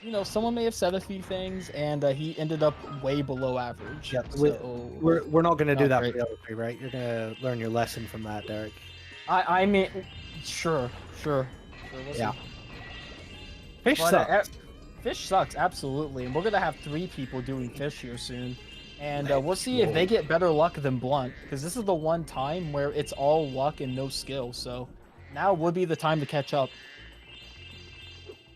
you know, someone may have said a few things, and he ended up way below average. Yeah, So we're not going to do not that great. for the other three, right? You're going to learn your lesson from that, Derek. I mean, sure. We'll Yeah. see. Fish But sucks. fish sucks, absolutely. And we're gonna have 3 people doing fish here soon. And we'll Let's see if they go. get better luck than Blunt, because this is the one time where it's all luck and no skill. So now would be the time to catch up.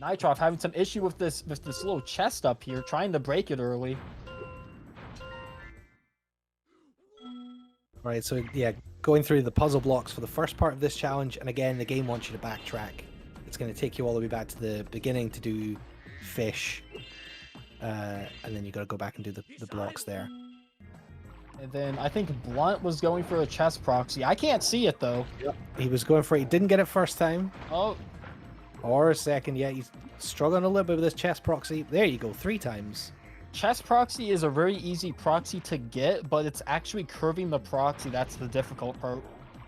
Nitroff having some issue with this little chest up here, trying to break it early. Right, so yeah, going through the puzzle blocks for the first part of this challenge, and again, the game wants you to backtrack. It's going to take you all the way back to the beginning to do fish, and then you got to go back and do the blocks there. And then I think Blunt was going for a chest proxy. I can't see it though. Yep. He was going for it. He didn't get it first time, Oh, or a second. Yeah, he's struggling a little bit with this chest proxy. There you go, 3 times. chest proxy is a very easy proxy to get, but it's actually curving the proxy that's the difficult part.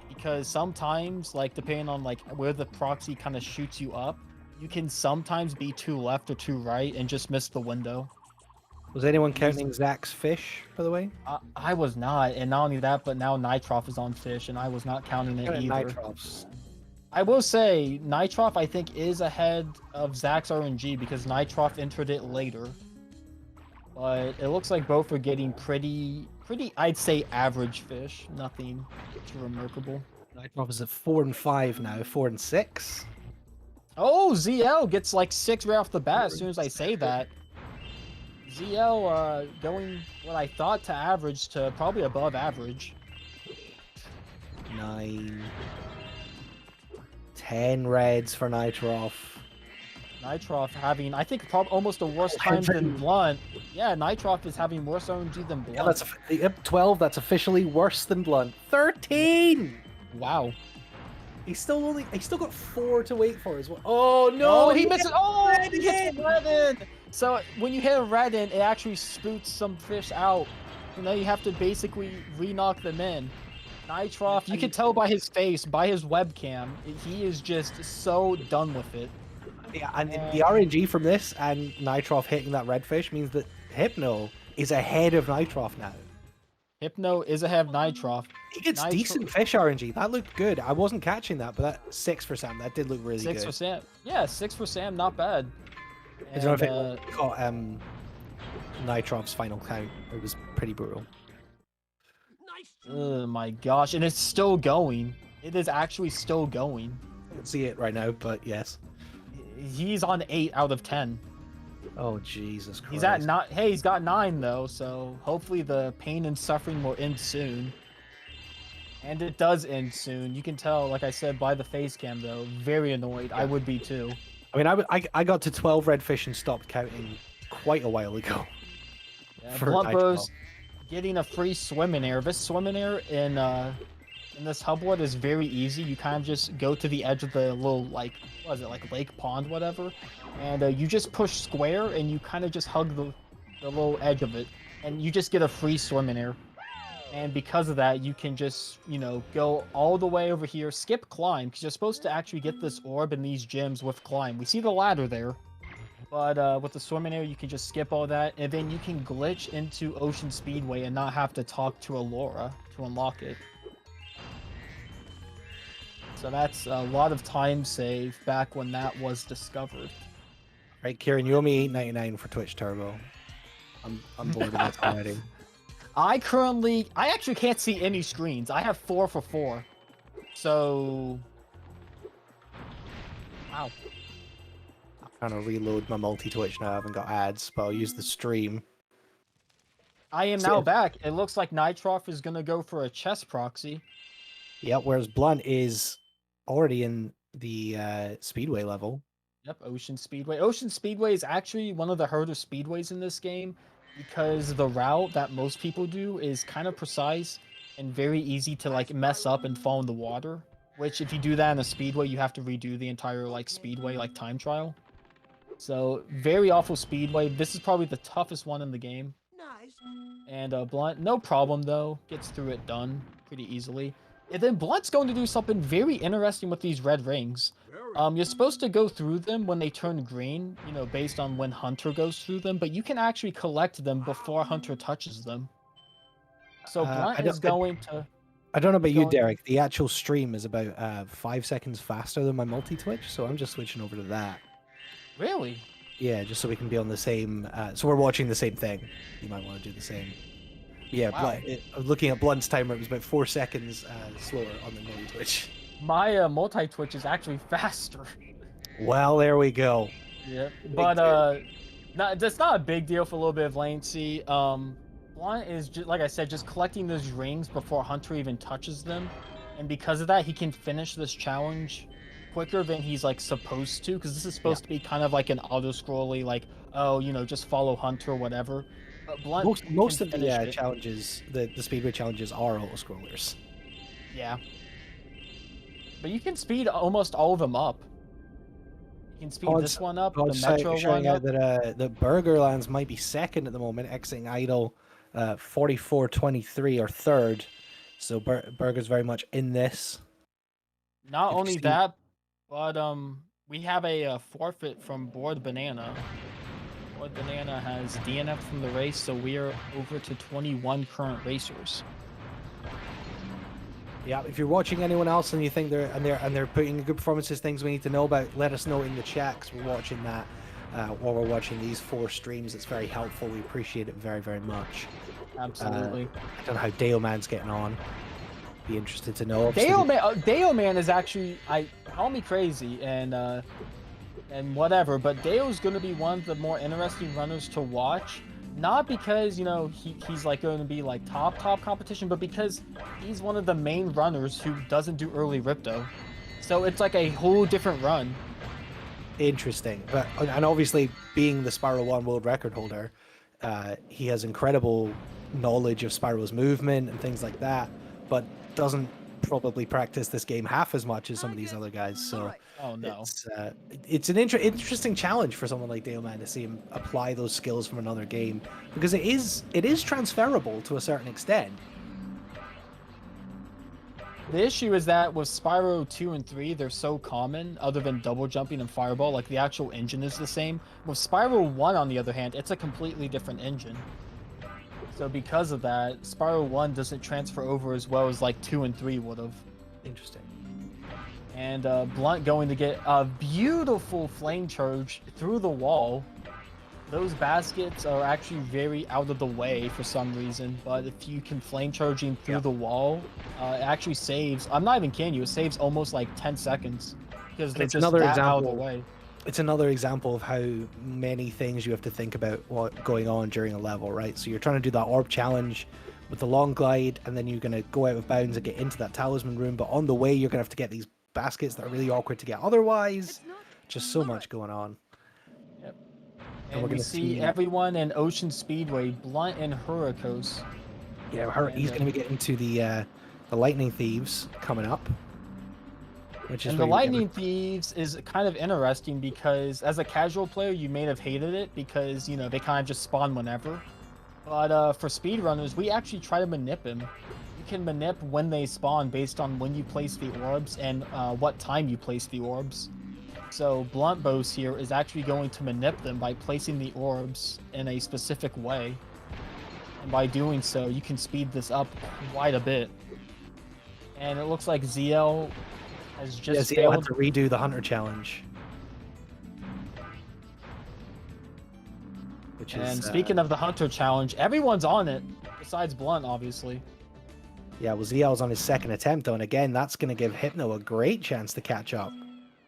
Because sometimes, like, depending on like where the proxy kind of shoots you up, you can sometimes be too left or too right and just miss the window. Was anyone counting Zach's fish, by the way? I was not, and not only that, but now Nitroff is on fish, and I was not counting it Counting either. Nitroffs. I will say, Nitroff, I think, is ahead of Zach's RNG because Nitroff entered it later. But it looks like both are getting pretty, I'd say, average fish. Nothing too remarkable. Nitroff is at 4 and 5 now, 4 and 6. Oh, ZL gets like 6 right off the bat as soon as I say that. ZL going what I thought to average to probably above average. 9. 10 reds for Nitroff. Nitroff having, I think, almost a worse time than Blunt. Yeah, Nitroff is having worse RNG than Blunt. Yeah, that's yep, 12. That's officially worse than Blunt. 13. Wow. He's still got 4 to wait for as well. Oh no, he misses. Oh, red he hits a red in. So when you hit a red in, it actually spoots some fish out. You know, you have to basically re-knock them in. Nitroff, you can tell by his face, by his webcam, he is just so done with it. Yeah, and the RNG from this and Nitroff hitting that redfish means that Hypno is ahead of Nitroff now. Hypno is ahead of Nitroff. He gets decent fish RNG. That looked good. I wasn't catching that, but that 6 for Sam. That did look really good. 6 for Sam. Yeah, 6 for Sam, not bad. I don't know if it caught Nitroff's final count. It was pretty brutal. Oh my gosh, and it's still going. It is actually still going. I can see it right now, but yes. He's on 8 out of 10. Oh Jesus Christ! He's at 9. Hey, he's got 9 though, so hopefully the pain and suffering will end soon. And it does end soon. You can tell, like I said, by the face cam though. Very annoyed. Yeah. I would be too. I mean, I got to 12 redfish and stopped counting quite a while ago. Yeah, Bluntbo's getting a free swim in air. This swim in air in this hubboard is very easy. You kind of just go to the edge of the little, like, what is it, like lake, pond, whatever, and you just push square and you kind of just hug the little edge of it, and you just get a free swim in air. And because of that, you can just, you know, go all the way over here, skip climb, because you're supposed to actually get this orb and these gems with climb. We see the ladder there, but with the swimming area, you can just skip all that, and then you can glitch into Ocean Speedway and not have to talk to Alora to unlock it. So that's a lot of time save back when that was discovered. Right, Kieran, you owe me $8.99 for Twitch Turbo. I'm bored of this already. I actually can't see any screens. I have 4 for 4. So, wow. I'm trying to reload my multi-Twitch now. I haven't got ads, but I'll use the stream. I am now back. It looks like Nitroff is going to go for a chest proxy. Yep, whereas Blunt is already in the Speedway level. Yep, Ocean Speedway. Ocean Speedway is actually one of the harder speedways in this game because the route that most people do is kind of precise and very easy to like mess up and fall in the water. Which if you do that in a speedway, you have to redo the entire like speedway like time trial. So very awful speedway. This is probably the toughest one in the game. Nice. And Blunt, no problem though, gets through it done pretty easily. And then Blunt's going to do something very interesting with these red rings. You're supposed to go through them when they turn green, you know, based on when Hunter goes through them, but you can actually collect them before Hunter touches them. So Blunt I don't. is going to. I don't know about is you, going- Derek. The actual stream is about 5 seconds faster than my multi-twitch, so I'm just switching over to that. Really? Yeah, just so we can be on the same. So we're watching the same thing. You might want to do the same. Yeah, Wow. looking at Blunt's timer, it was about 4 seconds slower on the multi-twitch. My multi-twitch is actually faster. Well, there we go. Yeah, Big but deal. that's not a big deal for a little bit of latency. Blunt is just like I said, just collecting those rings before Hunter even touches them, and because of that, he can finish this challenge quicker than he's like supposed to, because this is supposed to be kind of like an auto-scrolly, like, oh, you know, just follow Hunter or whatever. But Blunt Most can of the finish it. challenges, the Speedway challenges are auto-scrollers. Yeah, but you can speed almost all of them up. You can speed this one up, the Metro showing one out up. that the Burgerlands might be second at the moment, exiting idle, 44-23 or third. So Burger's very much in this. Not If you only see- that, but we have a forfeit from Board Banana. Board Banana has DNF from the race, so we are over to 21 current racers. Yeah, if you're watching anyone else and you think they're putting in good performances, things we need to know about, let us know in the chat, 'cause we're watching that while we're watching these 4 streams. It's very helpful. We appreciate it very, very much. Absolutely. I don't know how Dale Man's getting on. Be interested to know. Dale Man is actually, call me crazy and whatever, but Dale's going to be one of the more interesting runners to watch. Not because, you know, he's like going to be like top competition, but because he's one of the main runners who doesn't do early Ripto. So it's like a whole different run. Interesting, and obviously being the Spyro 1 world record holder, he has incredible knowledge of Spyro's movement and things like that, but doesn't probably practice this game half as much as some of these other guys. So Oh no. it's an interesting challenge for someone like Dale Man to see him apply those skills from another game, because it is transferable to a certain extent. The issue is that with Spyro 2 and 3, they're so common, other than double jumping and fireball, like the actual engine is the same. With Spyro 1, on the other hand, it's a completely different engine. So because of that, Spyro 1 doesn't transfer over as well as like 2 and 3 would have. Interesting. And Blunt going to get a beautiful flame charge through the wall. Those baskets are actually very out of the way for some reason, but if you can flame charging through the wall, it actually saves. I'm not even kidding you. It saves almost like 10 seconds because they're It's just another that out of the example. way. It's another example of how many things you have to think about what going on during a level, right? So you're trying to do that orb challenge with the long glide, and then you're going to go out of bounds and get into that talisman room, but on the way you're going to have to get these baskets that are really awkward to get otherwise. Just so much going on. Yep. And And we're we gonna see see- everyone in Ocean Speedway, Blunt and Hurricos. Yeah, he's going to be getting to the lightning thieves coming up, which is And the where you- Lightning Thieves is kind of interesting because as a casual player, you may have hated it because, you know, they kind of just spawn whenever. But for speedrunners, we actually try to manip him. You can manip when they spawn based on when you place the orbs and what time you place the orbs. So Blunt Bows here is actually going to manip them by placing the orbs in a specific way. And by doing so, you can speed this up quite a bit. And it looks like ZL has just Zio had failed. to redo the hunter challenge. Which is, And speaking of the Hunter challenge, everyone's on it, besides Blunt, obviously. yeah, well, Ziel's on his second attempt, though, and again, that's going to give Hypno a great chance to catch up.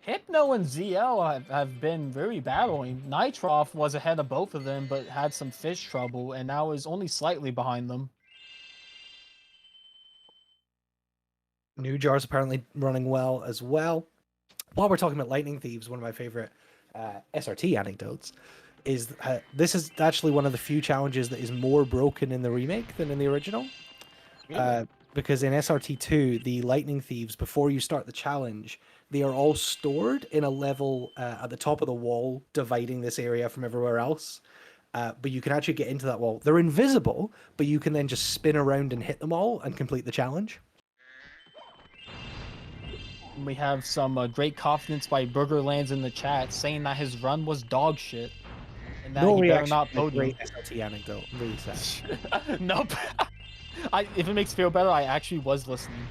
Hypno and ZL have been very battling. Nitroff was ahead of both of them, but had some fish trouble, and now is only slightly behind them. New Jar's apparently running well as well. While we're talking about Lightning Thieves, one of my favorite SRT anecdotes is this is actually one of the few challenges that is more broken in the remake than in the original. Really? Because in SRT2, the Lightning Thieves, before you start the challenge, they are all stored in a level at the top of the wall, dividing this area from everywhere else. But you can actually get into that wall. They're invisible, but you can then just spin around and hit them all and complete the challenge. And we have some great confidence by Burgerlands in the chat saying that his run was dog shit. And that No he better reaction not to the podium. great SLT anecdote. I'm really sad. Nope. If it makes you feel better, I actually was listening.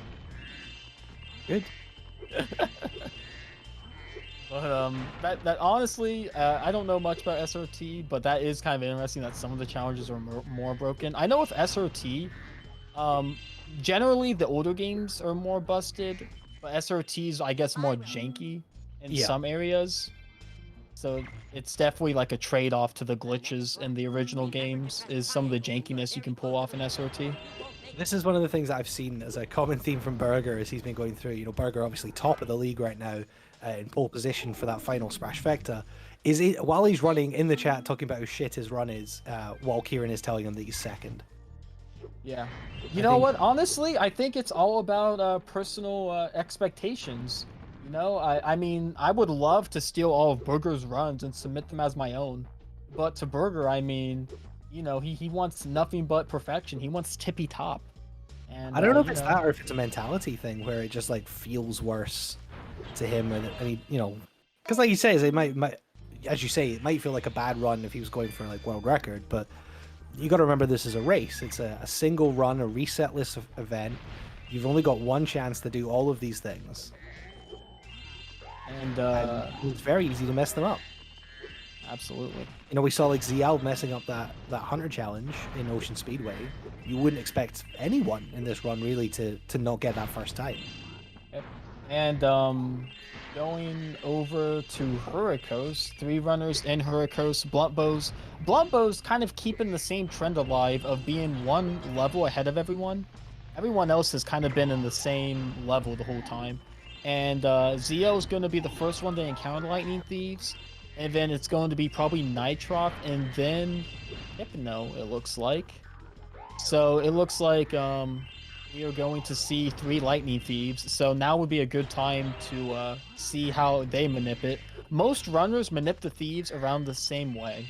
Good. But that honestly, I don't know much about SRT, but that is kind of interesting that some of the challenges are more broken. I know with SRT, generally the older games are more busted, but SRT's I guess more janky in Yeah. some areas. So it's definitely like a trade-off to the glitches in the original games is some of the jankiness you can pull off in SRT. This is one of the things that I've seen as a common theme from Burger as he's been going through. You know, Burger obviously top of the league right now, in pole position for that final SPRASH Vector. Is it while he's running in the chat talking about how shit his run is, while Kieran is telling him that he's second? Yeah. You know what? Honestly, I think it's all about personal expectations. You know, I mean, I would love to steal all of Burger's runs and submit them as my own. But to Burger, I mean, you know, he wants nothing but perfection. He wants tippy top. And I don't know if it's that or if it's a mentality thing where it just like feels worse to him, and he, you know, because like he says, it might, as you say, it might feel like a bad run if he was going for like world record, but you got to remember this is a race. It's a single run, a resetless event. You've only got one chance to do all of these things, and it's very easy to mess them up. Absolutely. You know, we saw like ZL messing up that Hunter challenge in Ocean Speedway. You wouldn't expect anyone in this run really to not get that first time. Yep. And going over to Hurricos, 3 runners in Hurricos, Blunt Bows. Blunt Bows kind of keeping the same trend alive of being one level ahead of everyone. Everyone else has kind of been in the same level the whole time. And Zio is going to be the first one to encounter Lightning Thieves. And then it's going to be probably Nitroth and then Hypno, it looks like. So it looks like we are going to see 3 Lightning Thieves. So now would be a good time to see how they manip it. Most runners manip the Thieves around the same way.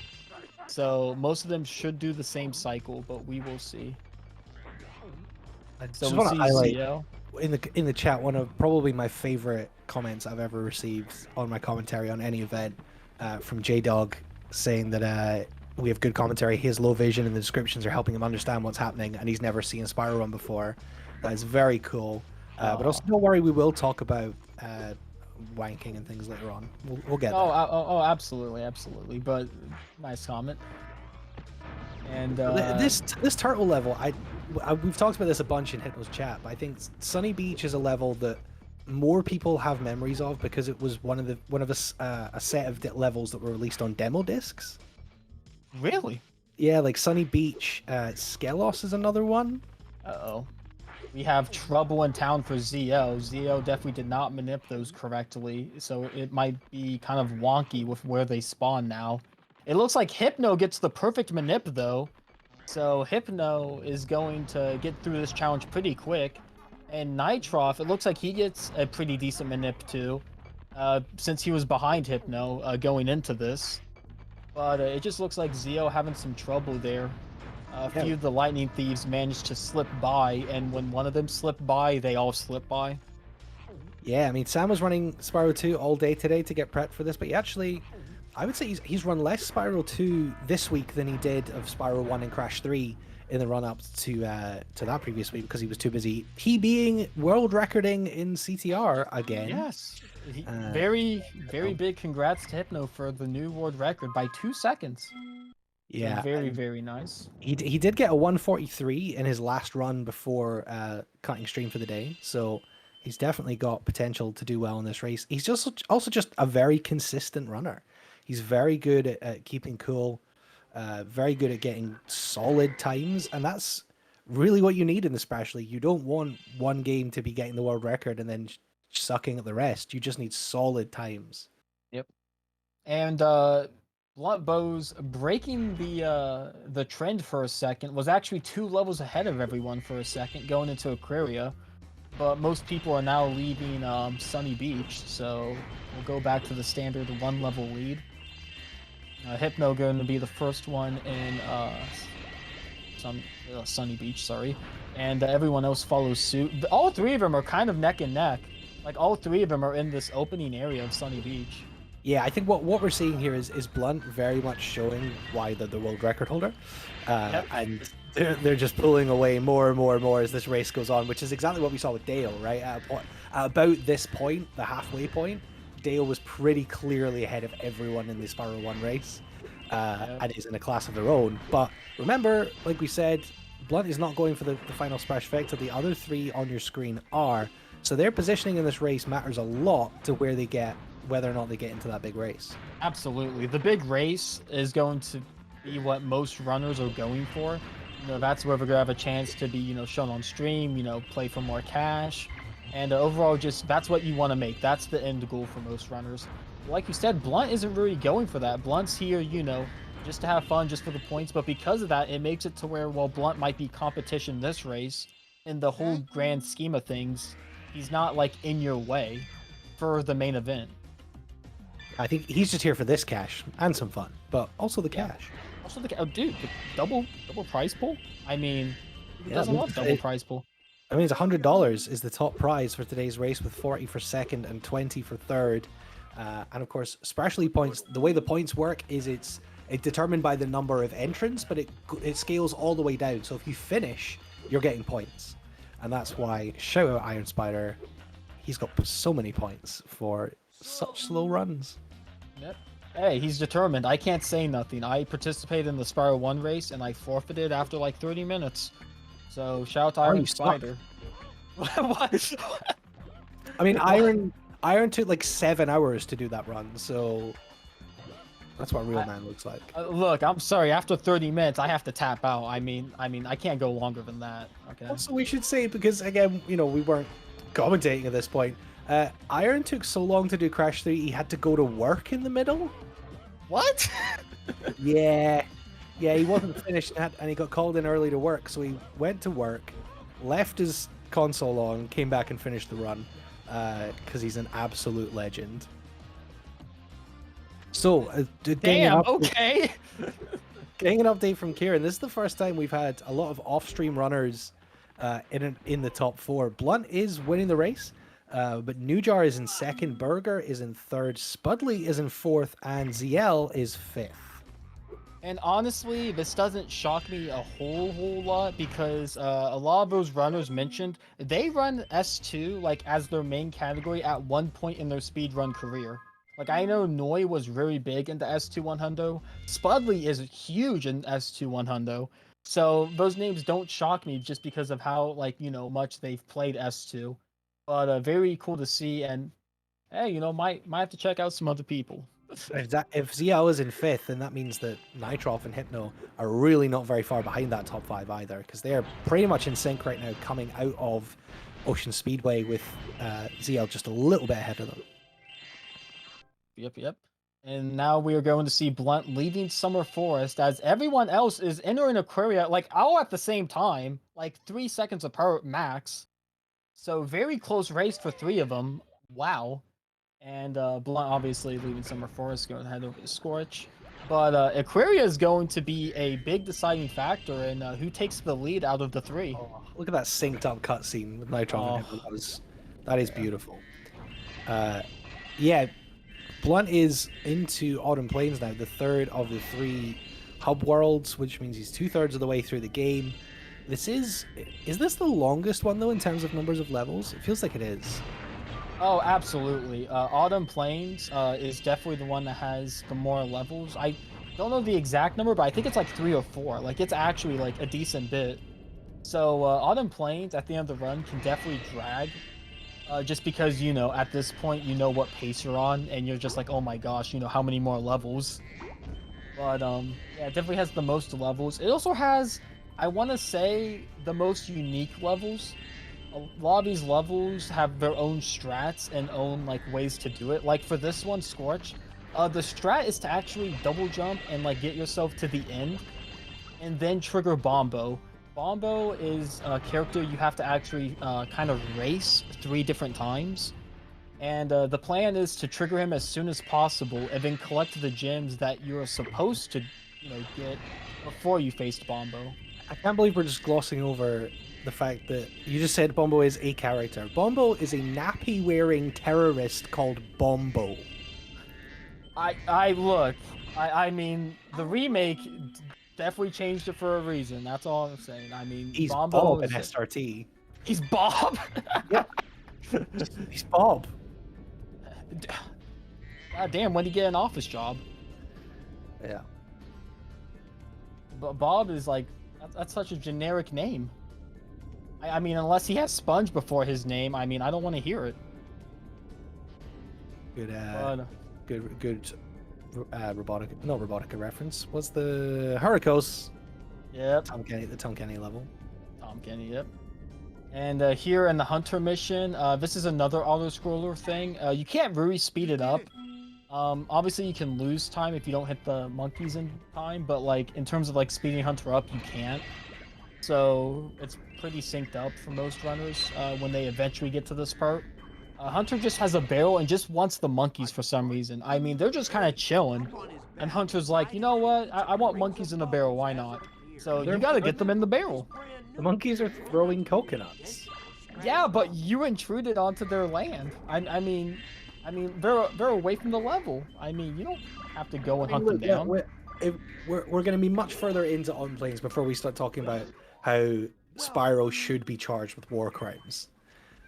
So most of them should do the same cycle, but we will see. I So just we want to see highlight Zio. in the chat one of probably my favorite comments I've ever received on my commentary on any event, from J-Dog, saying that we have good commentary, he has low vision and the descriptions are helping him understand what's happening, and he's never seen Spyro run before. That is very cool. But also don't worry, we will talk about wanking and things later on. We'll get there. Oh, absolutely, absolutely. But nice comment. And this turtle level, we've talked about this a bunch in Hypno's chat, but I think Sunny Beach is a level that more people have memories of because it was one of a set of levels that were released on demo discs. Really? Yeah, like Sunny Beach, Skelos is another one. Uh-oh. We have trouble in town for Zio. Zio definitely did not manip those correctly, so it might be kind of wonky with where they spawn now. It looks like Hypno gets the perfect manip though, so Hypno is going to get through this challenge pretty quick. And Nitroth, it looks like he gets a pretty decent manip too, since he was behind Hypno going into this. But it just looks like Zio having some trouble there. A few of the Lightning Thieves managed to slip by, and when one of them slipped by, they all slipped by. Yeah, I mean, Sam was running Spyro 2 all day today to get prepped for this, but he actually, I would say he's run less Spyro 2 this week than he did of Spyro 1 and Crash 3 in the run-up to that previous week because he was too busy. He being world recording in CTR again. Yes. Very big congrats to Hypno for the new world record by 2 seconds. Yeah. Very nice. He did get a 143 in his last run before cutting stream for the day, so he's definitely got potential to do well in this race. He's just also just a very consistent runner. He's very good at keeping cool, very good at getting solid times, and that's really what you need in the SPRASH League. You don't want one game to be getting the world record and then sucking at the rest. You just need solid times. Yep. And Blunt Bows breaking the trend for a second was actually 2 levels ahead of everyone for a second going into Aquaria, but most people are now leaving Sunny Beach, so we'll go back to the standard 1 level lead. Hypno going to be the first one in Sunny Beach, sorry, and everyone else follows suit. All 3 of them are kind of neck and neck. Like all three of them are in this opening area of Sunny Beach. Yeah, I think what we're seeing here is Blunt very much showing why they're the world record holder, and they're just pulling away more and more and more as this race goes on, which is exactly what we saw with Dale, right? At about this point, the halfway point, Dale was pretty clearly ahead of everyone in the Spyro 1 race, and is in a class of their own. But remember, like we said, Blunt is not going for the final SPRASH Vector. The other three on your screen are, so their positioning in this race matters a lot to where they get, whether or not they get into that big race. Absolutely. The big race is going to be what most runners are going for. You know, that's where we're going to have a chance to be, you know, shown on stream, you know, play for more cash. And overall, just that's what you want to make. That's the end goal for most runners. Like you said, Blunt isn't really going for that. Blunt's here, you know, just to have fun, just for the points. But because of that, it makes it to where, while Blunt might be competition this race, in the whole grand scheme of things, he's not, like, in your way for the main event. I think he's just here for this cash and some fun, but also the cash. Also, dude, the double prize pool. I mean, who Yeah, doesn't love double prize pool? I mean, it's $100 is the top prize for today's race, with 40 for second and 20 for third. And of course, SPRASH points. The way the points work is it's determined by the number of entrants, but it scales all the way down. So if you finish, you're getting points, and that's why shout out Iron Spider. He's got so many points for such slow runs. Yep. Hey, he's determined. I can't say nothing. I participated in the Spyro 1 race, and I forfeited after like 30 minutes. So shout out to Iron Spider. What? I mean, Iron took like 7 hours to do that run, so that's what real man looks like. Look, I'm sorry. After 30 minutes, I have to tap out. I mean, I can't go longer than that. Okay. Also, we should say, because again, you know, we weren't commentating at this point. Iron took so long to do Crash 3, he had to go to work in the middle. What? Yeah, he wasn't finished and he got called in early to work, so he went to work, left his console on, came back and finished the run, because he's an absolute legend. So, damn, okay. Getting an update from Kieran. This is the first time we've had a lot of off-stream runners in the top 4. Blunt is winning the race. But Newjar is in second, Burger is in third, Spudley is in fourth, and ZL is fifth. And honestly, this doesn't shock me a whole lot, because a lot of those runners mentioned, they run S2 like as their main category at one point in their speedrun career. Like, I know Noi was very big into S2 100. Spudley is huge in S2 100. So those names don't shock me just because of how, like, you know, much they've played S2. But very cool to see, and hey, you know, might have to check out some other people. If ZL is in fifth, then that means that Nitroff and Hypno are really not very far behind that top 5 either, because they're pretty much in sync right now, coming out of Ocean Speedway with ZL just a little bit ahead of them. Yep. And now we are going to see Blunt leaving Summer Forest, as everyone else is entering Aquaria, like, all at the same time, like 3 seconds apart max. So very close race for 3 of them. Wow. And Blunt obviously leaving Summer Forest, going to head over to Scorch. But Aquaria is going to be a big deciding factor in who takes the lead out of the 3. Oh, look at that synced up cutscene with Nitro and Hypno. That is beautiful. Yeah, Blunt is into Autumn Plains now, the third of the 3 hub worlds, which means he's 2/3 of the way through the game. This is this the longest one though in terms of numbers of levels? It feels like it is. Oh, absolutely. Autumn Plains is definitely the one that has the more levels. I don't know the exact number, but I think it's like 3 or 4. Like, it's actually like a decent bit. So Autumn Plains at the end of the run can definitely drag, just because, you know, at this point you know what pace you're on, and you're just like, oh my gosh, you know, how many more levels. But yeah, it definitely has the most levels. It also has, I want to say, the most unique levels. A lot of these levels have their own strats and own, like, ways to do it. Like for this one, Scorch, the strat is to actually double jump and, like, get yourself to the end and then trigger Bombo. Bombo is a character you have to actually kind of race 3 different times. And the plan is to trigger him as soon as possible and then collect the gems that you're supposed to, you know, get before you faced Bombo. I can't believe we're just glossing over the fact that you just said Bombo is a character. Bombo is a nappy-wearing terrorist called Bombo. I mean, the remake definitely changed it for a reason. That's all I'm saying. I mean, He's Bombo Bob in is SRT. he's Bob. Yep. He's Bob. God damn, when did he get an office job? Yeah. But Bob is like that's such a generic name. I mean, unless he has Sponge before his name, I mean, I don't want to hear it. Good, But, good Robotica reference. What's the Hurricanes? yep. The Tom Kenny level. Tom Kenny, yep. And here in the Hunter mission, this is another auto-scroller thing. You can't really speed it up. Obviously, you can lose time if you don't hit the monkeys in time, but like in terms of like speeding Hunter up, you can't. So it's pretty synced up for most runners when they eventually get to this part. Hunter just has a barrel and just wants the monkeys for some reason. I mean, they're just kind of chilling. And Hunter's like, you know what? I want monkeys in a barrel. Why not? So you gotta get them in the barrel. The monkeys are throwing coconuts. Yeah, but you intruded onto their land. I mean, they're away from the level. I mean, you don't have to go and hunt them down. We're going to be much further into On Planes before we start talking about how Spyro should be charged with war crimes.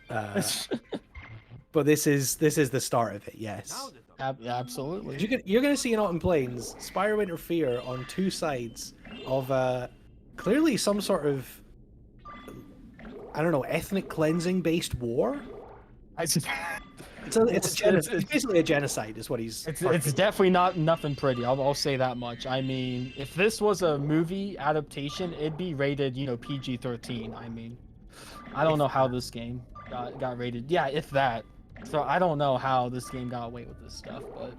But this is the start of it. Yes. Absolutely. You're going to see in Autumn Plains Spyro interfere on two sides of clearly some sort of, I don't know, ethnic cleansing based war. It's basically a genocide, is what he's. It's definitely not nothing pretty. I'll say that much. I mean, if this was a movie adaptation, it'd be rated, PG-13. I mean, I don't know how this game got rated. Yeah, if that. So I don't know how this game got away with this stuff, but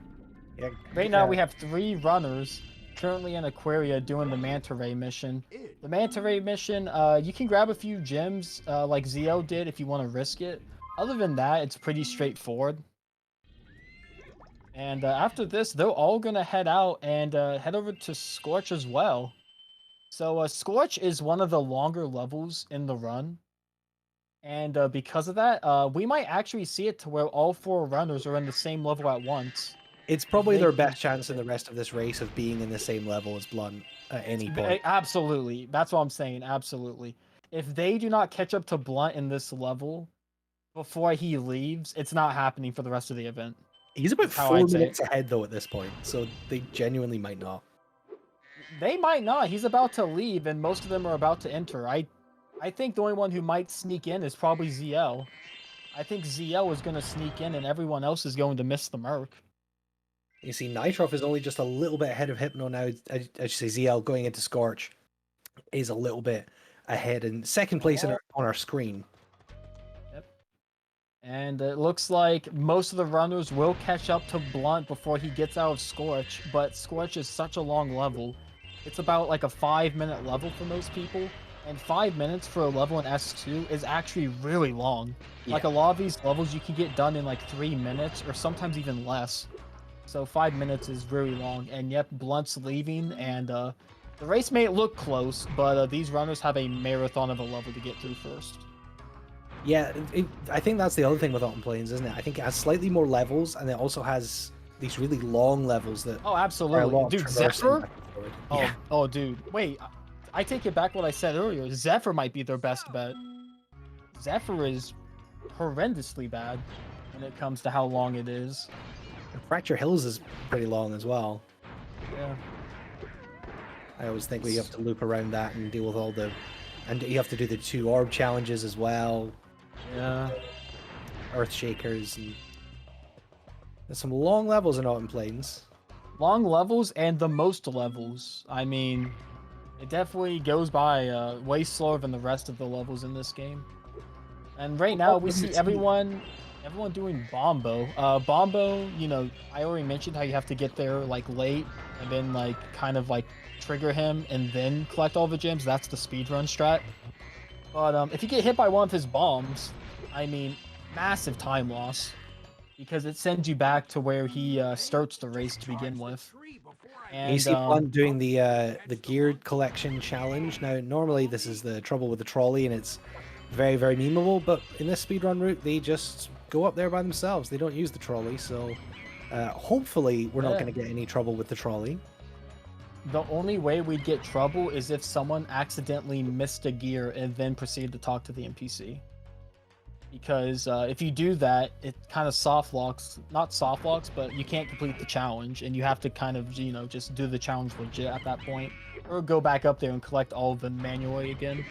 Yeah, right now we have 3 runners currently in Aquaria doing the Manta Ray mission. The Manta Ray mission, you can grab a few gems like Zio did if you want to risk it. Other than that, it's pretty straightforward. And after this, they're all going to head out and head over to Scorch as well. So Scorch is one of the longer levels in the run. And because of that, we might actually see it to where all 4 runners are in the same level at once. It's probably their best chance in the rest of this race of being in the same level as Blunt at any point. Absolutely. That's what I'm saying. Absolutely. If they do not catch up to Blunt in this level before he leaves, it's not happening for the rest of the event. He's about 4 minutes ahead, though, at this point, so they genuinely might not. They might not. He's about to leave, and most of them are about to enter. I think the only one who might sneak in is probably ZL. I think ZL is going to sneak in, and everyone else is going to miss the Merc. You see, Nitroff is only just a little bit ahead of Hypno now. I should say ZL going into Scorch is a little bit ahead in second place on our screen. Yep. And it looks like most of the runners will catch up to Blunt before he gets out of Scorch, but Scorch is such a long level. It's about like a 5-minute level for most people. And 5 minutes for a level in S2 is actually really long. Yeah. Like a lot of these levels you can get done in like 3 minutes or sometimes even less. So 5 minutes is very long. And yep, Blunt's leaving and the race may look close, but these runners have a marathon of a level to get through first. Yeah, I think that's the other thing with Autumn Plains, isn't it? I think it has slightly more levels and it also has these really long levels that... Oh, absolutely. Dude, Zephyr? Yeah. Oh, dude. Wait. I take it back what I said earlier. Zephyr might be their best bet. Zephyr is horrendously bad when it comes to how long it is. And Fracture Hills is pretty long as well. Yeah. I always think we have to loop around that and deal with all the... And you have to do the 2 orb challenges as well. Yeah. Earth Shakers. And... There's some long levels in Autumn Plains. Long levels and the most levels. I mean... It definitely goes by way slower than the rest of the levels in this game. And right now we see everyone doing Bombo. Bombo, I already mentioned how you have to get there like late and then like kind of like trigger him and then collect all the gems. That's the speedrun strat. But if you get hit by one of his bombs, I mean, massive time loss because it sends you back to where he starts the race to begin with. And you And see Blunt doing the geared collection challenge. Now, normally this is the trouble with the trolley, and it's very, very memeable. But in this speedrun route, they just go up there by themselves. They don't use the trolley, so hopefully we're not Yeah. going to get any trouble with the trolley. the only way we'd get trouble is if someone accidentally missed a gear and then proceeded to talk to the NPC. Because if you do that, it kind of soft locks, not soft locks, but you can't complete the challenge, and you have to kind of, you know, just do the challenge legit at that point, or go back up there and collect all of them manually again.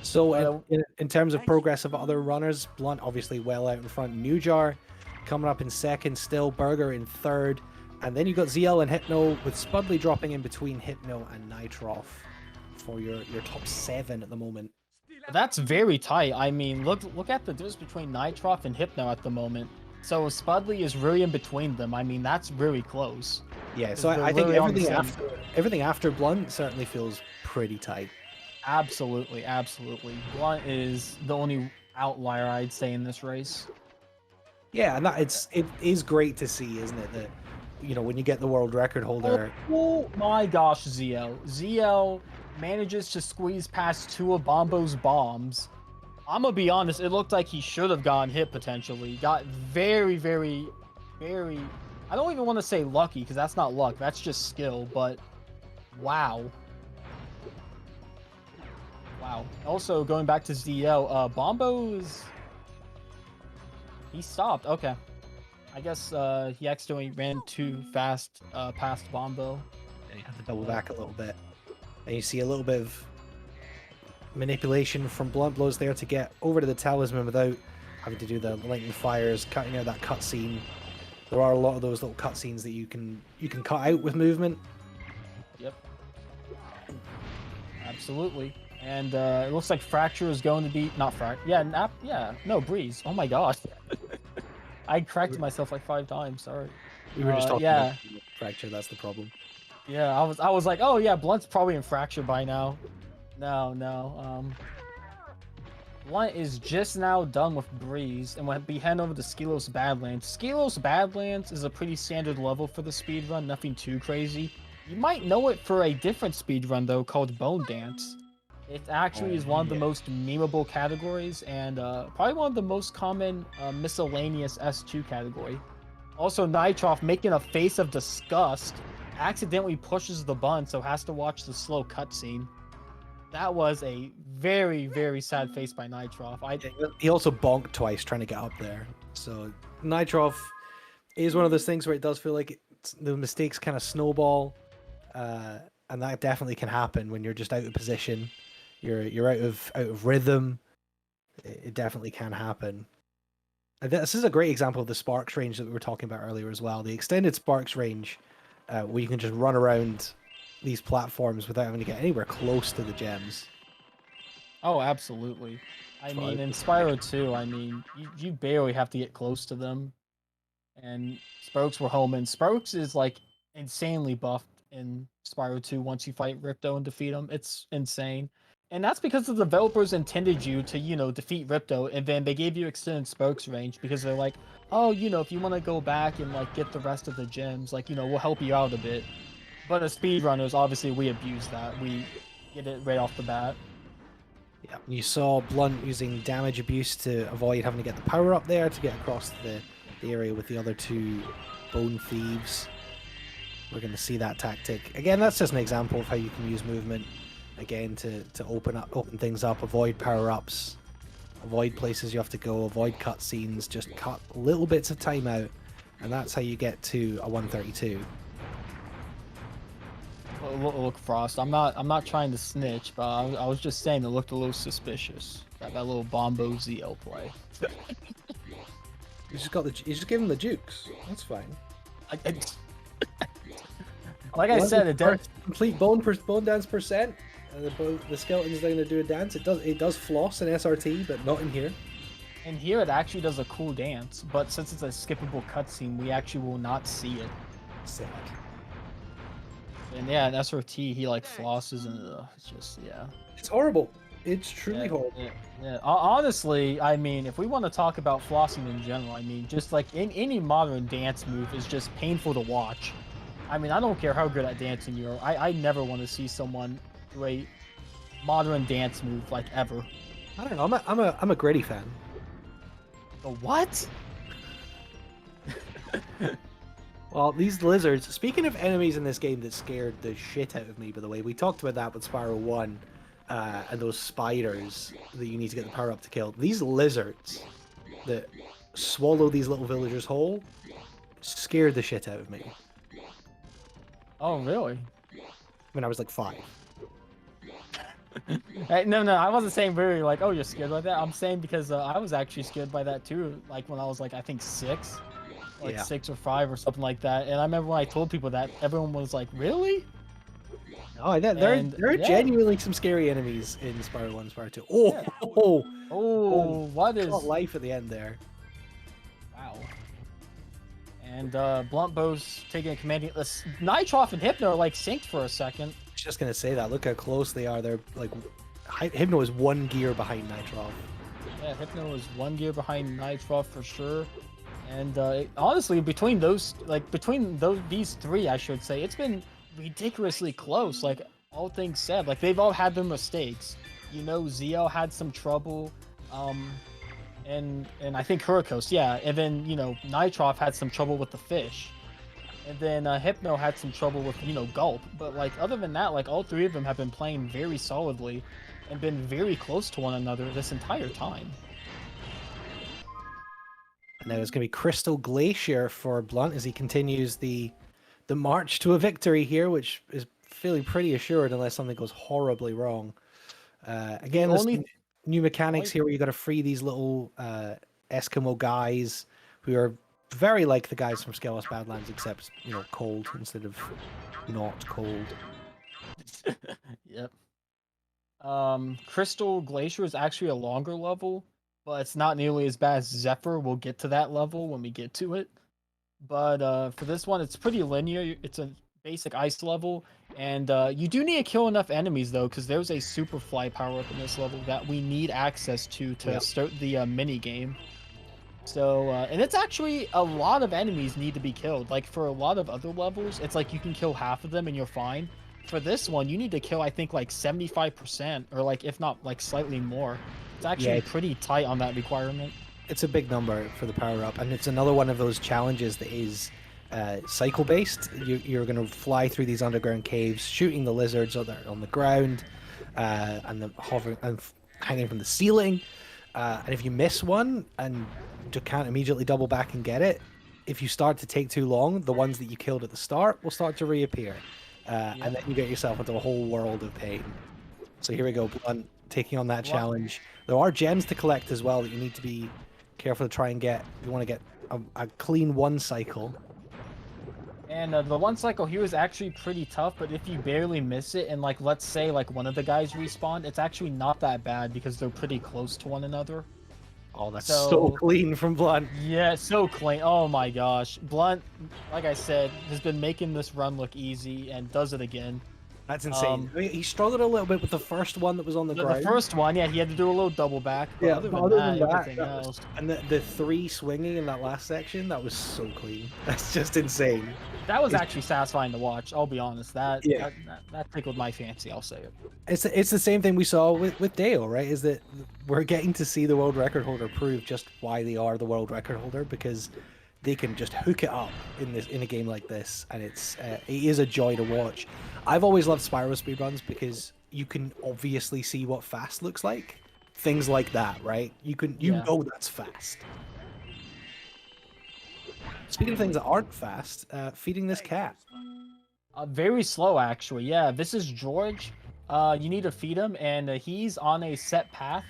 So in terms of progress of other runners, Blunt obviously well out in front. Newjar coming up in second, still Burger in third, and then you got ZL and Hypno, with Spudley dropping in between Hypno and Nitroff for your top 7 at the moment. That's very tight. I mean, look at the difference between Nitroff and Hypno at the moment. So Spudley is really in between them. I mean, that's really close. Yeah, so I think everything after Blunt certainly feels pretty tight. Absolutely, absolutely. Blunt is the only outlier, I'd say, in this race. Yeah, and it is great to see, isn't it? That, you know, when you get the world record holder. Oh my gosh, ZL. ZL manages to squeeze past 2 of Bombo's bombs. I'm gonna be honest, it looked like he should have gotten hit potentially. Got very, very, very... I don't even want to say lucky, because that's not luck. That's just skill, but wow. Wow. Also, going back to ZL, Bombo's... He stopped. Okay. I guess he accidentally ran too fast past Bombo. And you have to double back a little bit. And you see a little bit of manipulation from Blunt Blows there to get over to the talisman without having to do the lightning fires, cutting out that cutscene. There are a lot of those little cutscenes that you can cut out with movement. Yep. Absolutely. And it looks like Fracture is going to be no, Breeze. Oh my gosh. I corrected myself like 5 times. Sorry. We were just talking about Fracture. That's the problem. Yeah, I was like, oh yeah, Blunt's probably in Fracture by now. No. Blunt is just now done with Breeze and will be heading over to Skelos Badlands. Skelos Badlands is a pretty standard level for the speedrun, nothing too crazy. You might know it for a different speedrun though, called Bone Dance. It actually is one of the most memeable categories, and probably one of the most common miscellaneous S2 category. Also, Nitroff, making a face of disgust, accidentally pushes the button, so has to watch the slow cutscene. That was a very, very sad face by Nitroff. He also bonked twice trying to get up there. So Nitroff is one of those things where it does feel like the mistakes kind of snowball, and that definitely can happen when you're just out of position. You're out of rhythm. It definitely can happen. And this is a great example of the Sparks range that we were talking about earlier as well. The extended Sparks range, where you can just run around these platforms without having to get anywhere close to the gems. Oh, absolutely. I mean, in Spyro 2, I mean, you barely have to get close to them. And Spokes were home, and Spokes is like insanely buffed in Spyro 2 once you fight Ripto and defeat him. It's insane. And that's because the developers intended you to, you know, defeat Ripto, and then they gave you extended Spokes range because they're like, oh, you know, if you want to go back and like get the rest of the gems, like, you know, we'll help you out a bit. But as speedrunners, obviously we abuse that. We get it right off the bat. Yeah, you saw Blunt using damage abuse to avoid having to get the power up there to get across the area with the other 2 bone thieves. We're going to see that tactic. Again, that's just an example of how you can use movement, again, to open things up, avoid power-ups, avoid places you have to go, avoid cutscenes, just cut little bits of time out, and that's how you get to a 132. Look, Frost, I'm not trying to snitch, but I was just saying it looked a little suspicious. That little Bombo ZL play. You just give him the jukes. That's fine. Like I said, it does complete bone dance percent. The skeleton's going to do a dance. It does floss in SRT, but not in here. In here, it actually does a cool dance, but since it's a skippable cutscene, we actually will not see it. Sad. And yeah, in SRT, he like flosses and it's just, yeah. It's horrible. It's truly horrible. Yeah. Honestly, I mean, if we want to talk about flossing in general, I mean, just like in any modern dance move is just painful to watch. I mean, I don't care how good at dancing you are. I never want to see someone do a modern dance move like ever. I don't know. I'm a gritty fan. The what? Well, these lizards. Speaking of enemies in this game that scared the shit out of me, by the way, we talked about that with Spyro 1, and those spiders that you need to get the power up to kill. These lizards that swallow these little villagers whole scared the shit out of me. Oh, really? When I was like 5. Hey, no, I wasn't saying really like, oh, you're scared like that. I'm saying because I was actually scared by that too. Like when I was like, I think 6, like Yeah. 6 or 5 or something like that. And I remember when I told people that, everyone was like, really? Oh, there And, are yeah. genuinely some scary enemies in Spyro 1 and Spyro 2. Oh, Yeah. oh, Oh, what is? got life at the end there. Wow. And Blunt Bow's taking a commanding. Nitroff and Hypno are like synced for a second. I was just gonna say that. Look how close they are. They're like, Hypno is 1 gear behind Nitroff. Yeah, Hypno is 1 gear behind Nitroff for sure. And honestly, between these 3, I should say, it's been ridiculously close. Like all things said, like they've all had their mistakes. You know, Zio had some trouble, and I think Hurricos, yeah. And then you know, Nitroff had some trouble with the fish, and then Hypno had some trouble with Gulp. But like other than that, like all 3 of them have been playing very solidly, and been very close to one another this entire time. And now it's going to be Crystal Glacier for Blunt as he continues the march to a victory here, which is feeling pretty assured unless something goes horribly wrong. Again, there's some new mechanics here where you got to free these little Eskimo guys who are very like the guys from Skelos Badlands, except cold instead of not cold. Yep. Crystal Glacier is actually a longer level, but it's not nearly as bad as Zephyr. We'll get to that level when we get to it. But for this one, it's pretty linear. It's a basic ice level, and you do need to kill enough enemies though, because there's a super fly power up in this level that we need access to start the mini game. So and it's actually a lot of enemies need to be killed. Like for a lot of other levels, it's like you can kill half of them and you're fine. For this one, you need to kill I think like 75%, or like if not like slightly more. It's actually pretty tight on that requirement. It's a big number for the power up, and it's another one of those challenges that is cycle based. You're going to fly through these underground caves, shooting the lizards on the ground, and hovering and hanging from the ceiling. And if you miss one and you can't immediately double back and get it, if you start to take too long, the ones that you killed at the start will start to reappear, and then you get yourself into a whole world of pain. So here we go, Blunt taking on that challenge. There are gems to collect as well that you need to be careful to try and get. You want to get a clean 1 cycle. And the 1 cycle here is actually pretty tough, but if you barely miss it, and like let's say like one of the guys respawned, it's actually not that bad because they're pretty close to one another. Oh, that's so clean from Blunt. Yeah, so clean. Oh my gosh. Blunt, like I said, has been making this run look easy and does it again. That's insane. I mean, he struggled a little bit with the first one that was on the ground. The first one, yeah, he had to do a little double back. But other than that, everything else. And the 3 swinging in that last section, that was so clean. That's just insane. That was actually satisfying to watch. I'll be honest. That tickled my fancy. I'll say it. It's the same thing we saw with Dale, right? Is that we're getting to see the world record holder prove just why they are the world record holder, because they can just hook it up in a game like this, and it is a joy to watch. I've always loved Spyro speedruns because you can obviously see what fast looks like. Things like that, right? You know that's fast. Speaking of things that aren't fast, feeding this cat. Very slow, actually. Yeah, this is George. You need to feed him, and he's on a set path,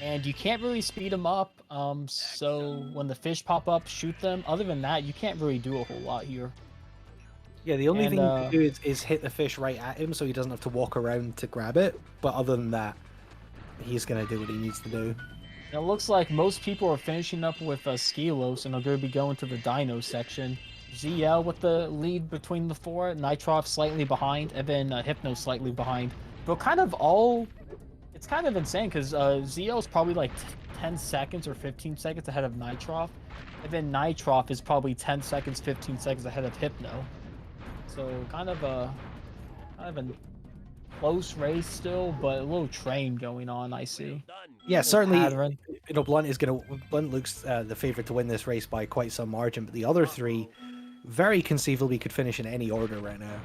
and you can't really speed him up. So when the fish pop up, shoot them. Other than that, you can't really do a whole lot here. Yeah, the only thing you can do is hit the fish right at him so he doesn't have to walk around to grab it. But other than that, he's going to do what he needs to do. It looks like most people are finishing up with Skelos, and they're going to be going to the Dino section. ZL with the lead between the 4, Nitroff slightly behind, and then Hypno slightly behind. But kind of it's kind of insane because ZL is probably like 10 seconds or 15 seconds ahead of Nitroff, and then Nitroff is probably 10 seconds, 15 seconds ahead of Hypno. So kind of a close race still, but a little train going on. I see. Yeah, Little certainly. pattern. You know, Blunt looks the favorite to win this race by quite some margin, but the other three very conceivably could finish in any order right now.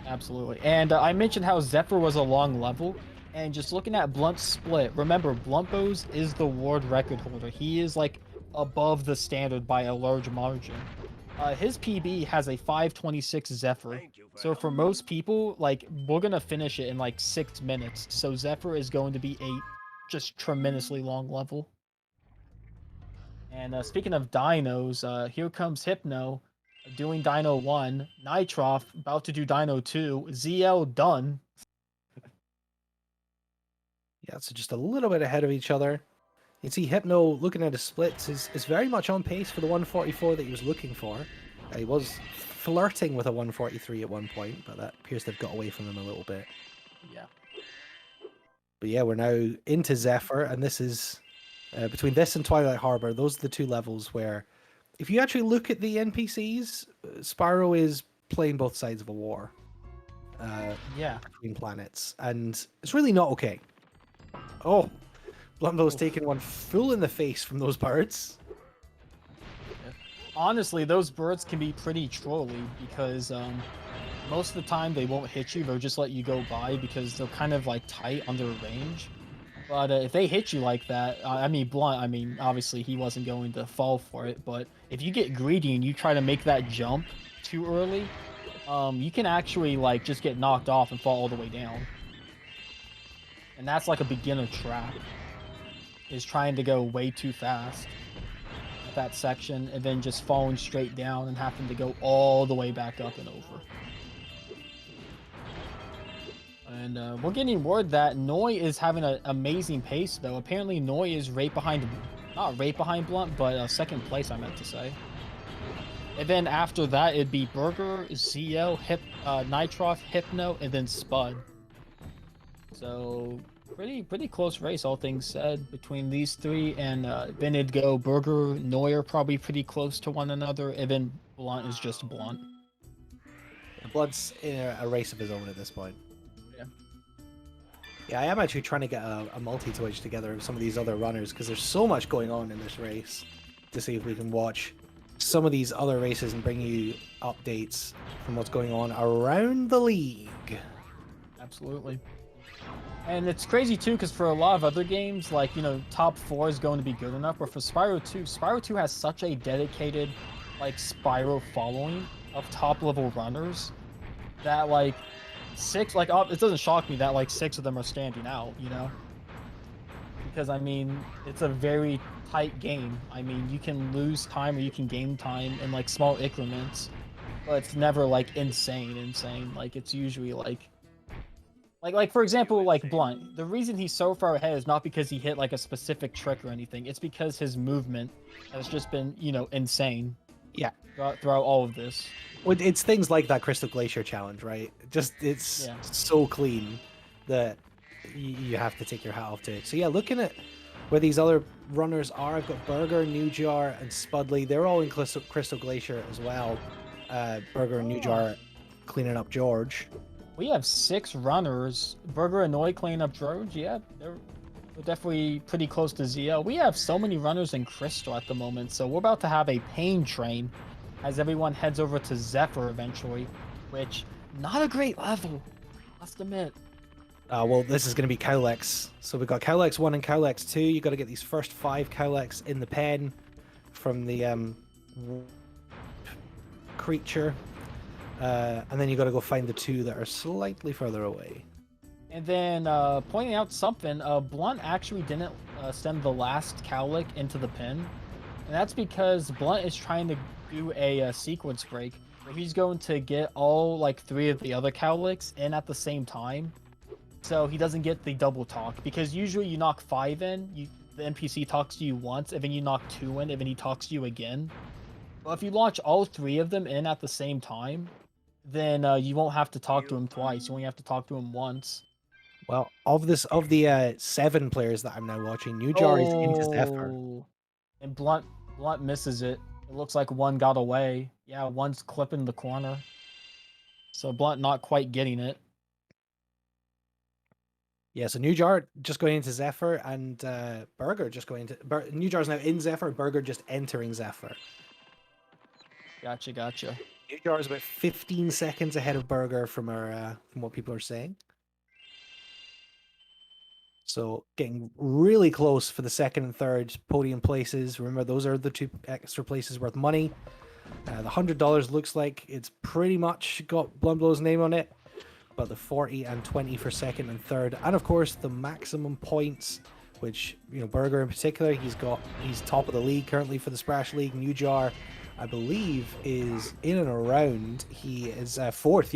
Absolutely. And I mentioned how Zephyr was a long level. And just looking at Blunt's split, remember, Bluntbows is the world record holder. He is like above the standard by a large margin. His PB has a 526 Zephyr. So for most people, like, we're going to finish it in like 6 minutes. So Zephyr is going to be a just tremendously long level. And speaking of dinos, here comes Hypno doing Dino 1, Nitroff about to do Dino 2, ZL done. Yeah, so just a little bit ahead of each other. You can see Hypno, looking at his splits, is very much on pace for the 144 that he was looking for. He was flirting with a 143 at one point, but that appears to have got away from him a little bit. Yeah. But yeah, we're now into Zephyr, and this is between this and Twilight Harbor. Those are the two levels where, if you actually look at the NPCs, Spyro is playing both sides of a war. Yeah. Between planets, and it's really not okay. Oh, Blumbo's taking one full in the face from those birds. Honestly, those birds can be pretty trolly because most of the time they won't hit you. They'll just let you go by because they're kind of like tight on their range. But if they hit you like that, I mean, Blunt, I mean, obviously he wasn't going to fall for it. But if you get greedy and you try to make that jump too early, you can actually like just get knocked off and fall all the way down. And that's like a beginner trap, is trying to go way too fast at that section and then just falling straight down and having to go all the way back up and over. And we're getting word that Noi is having an amazing pace, though. Apparently, Noi is right behind, not right behind Blunt, but second place, I meant to say. And then after that, it'd be Burger, ZL, Nitroff, Hypno, and then Spud. So pretty close race, all things said, between these three. And then it'd go Burger, Neuer, probably pretty close to one another. And then Blunt is just Blunt. Blood's in a race of his own at this point. Yeah. Yeah, I am actually trying to get a multi-twitch together of some of these other runners because there's so much going on in this race to see if we can watch some of these other races and bring you updates from what's going on around the league. Absolutely. And it's crazy too, because for a lot of other games, like, you know, top 4 is going to be good enough, but for Spyro 2 has such a dedicated, like, Spyro following of top level runners that, like, 6, like, it doesn't shock me that, like, 6 of them are standing out, you know? Because, I mean, it's a very tight game. I mean, you can lose time or you can gain time in, like, small increments, but it's never, like, insane. Like, it's usually, like, for example, like Blunt, the reason he's so far ahead is not because he hit like a specific trick or anything. It's because his movement has just been, you know, insane. Yeah. Throughout all of this. Well, it's things like that Crystal Glacier challenge, right? It's so clean that you have to take your hat off to it. So yeah, looking at where these other runners are, I've got Burger, Newjar, and Spudley. They're all in Crystal Glacier as well. Burger and Newjar cleaning up George. We have 6 runners. Burger and Noi cleaning up George. Yeah, they're definitely pretty close to ZL. We have so many runners in Crystal at the moment, so we're about to have a pain train as everyone heads over to Zephyr eventually, which, not a great level, must admit. Well, this is going to be Cowlex. So we've got Cowlex 1 and Cowlex 2. You got to get these first 5 Cowlex in the pen from the creature. And then you got to go find the 2 that are slightly further away. And then pointing out something, Blunt actually didn't send the last Cowlick into the pin. And that's because Blunt is trying to do a sequence break where he's going to get all like 3 of the other Cowlicks in at the same time. So he doesn't get the double talk, because usually you knock 5 in, the NPC talks to you once, and then you knock 2 in, and then he talks to you again. But if you launch all 3 of them in at the same time, then you won't have to talk to him twice. You only have to talk to him once. Well, of the 7 players that I'm now watching, Newjar is into Zephyr. And Blunt misses it. It looks like one got away. Yeah, one's clipping the corner. So Blunt not quite getting it. Yeah, so New Jar just going into Zephyr and Burger just going into... New Jar's now in Zephyr, Burger just entering Zephyr. Gotcha, gotcha. New Jar is about 15 seconds ahead of Burger from what people are saying. So getting really close for the second and third podium places. Remember, those are the 2 extra places worth money. The $100 looks like it's pretty much got Blumblow's name on it. But the 40 and 20 for second and third, and of course the maximum points, which, you know, Burger in particular, he's top of the league currently for the SPRASH League. New Jar, I believe, is in and around. He is fourth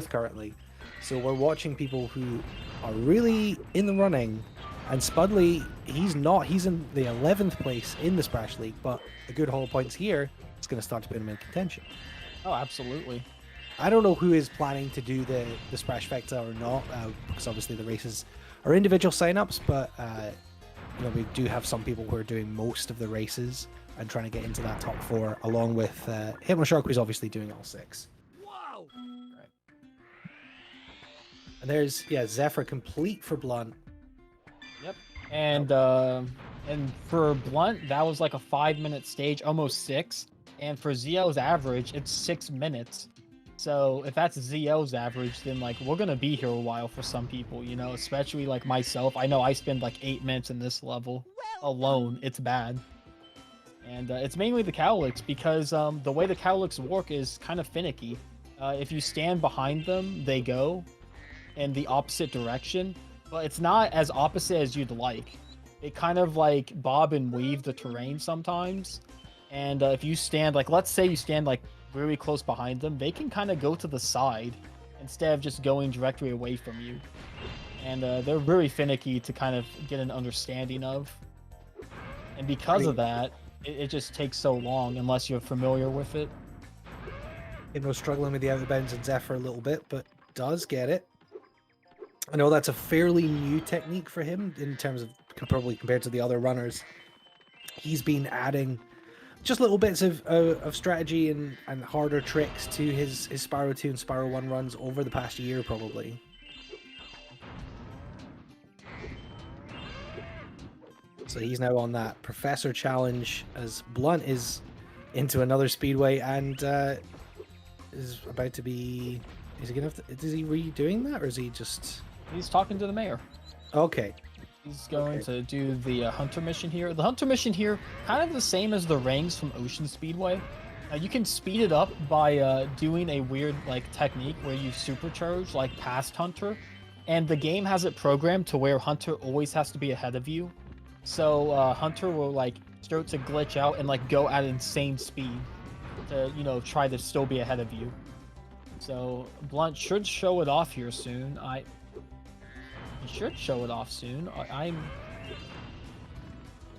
currently. So we're watching people who are really in the running, and Spudley, he's not. He's in the 11th place in the SPRASH League, but a good haul of points here is going to start to put him in contention. Oh, absolutely. I don't know who is planning to do the SPRASH Vector or not, because obviously the races are individual signups, but you know, we do have some people who are doing most of the races and trying to get into that top 4, along with Hypnoshark, who's obviously doing all 6. Whoa! Right. And there's Zephyr complete for Blunt. Yep. And for Blunt, that was like a 5-minute stage, almost 6. And for ZL's average, it's 6 minutes. So if that's ZL's average, then like we're gonna be here a while for some people, you know, especially like myself. I know I spend like 8 minutes in this level alone. It's bad. And it's mainly the cowlicks, because the way the cowlicks work is kind of finicky. If you stand behind them, they go in the opposite direction, but it's not as opposite as you'd like. It kind of like bob and weave the terrain sometimes. And if you stand, like, let's say you stand like really close behind them, they can kind of go to the side instead of just going directly away from you. And they're very finicky to kind of get an understanding of. And because of that, it just takes so long unless you're familiar with it. Hypno struggling with the out of bounds and Zephyr a little bit, but does get it. I know that's a fairly new technique for him in terms of probably compared to the other runners. He's been adding just little bits of strategy and harder tricks to his Spyro 2 and Spyro 1 runs over the past year, probably. So he's now on that Professor Challenge as Blunt is into another Speedway and is about to be... Is he gonna have to... Is he redoing that, or is he just... He's talking to the mayor. Okay. He's going to do the Hunter mission here. The Hunter mission here, kind of the same as the rings from Ocean Speedway. You can speed it up by doing a weird like technique where you supercharge like past Hunter, and the game has it programmed to where Hunter always has to be ahead of you. So Hunter will like start to glitch out and like go at insane speed to, you know, try to still be ahead of you. So Blunt should show it off here soon. He should show it off soon. I'm...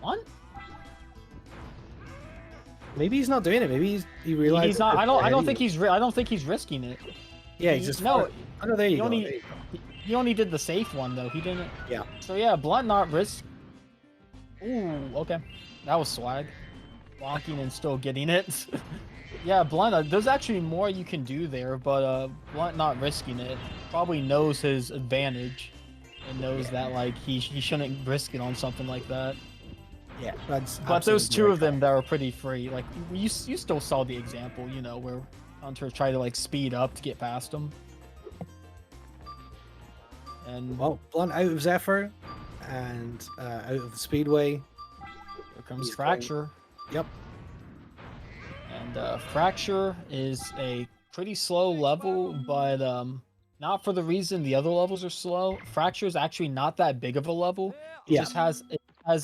Blunt? Maybe he's not doing it. Maybe he realized he's not. I don't think he's risking it. Yeah, he's just... No. Oh, no, there you go. He only did the safe one though. He didn't... Yeah. So yeah, Blunt not risk... Ooh, okay. That was swag. Blocking and still getting it. Yeah, Blunt, there's actually more you can do there, but Blunt not risking it. Probably knows his advantage and knows that like he shouldn't risk it on something like that. Yeah, that's but those two of them that are pretty free. Like you still saw the example, you know, where Hunter tried to like speed up to get past him. And well, Blunt out of Zephyr and out of the Speedway. Here comes Fracture. Yep. And Fracture is a pretty slow level, but not for the reason the other levels are slow. Fracture is actually not that big of a level. It just has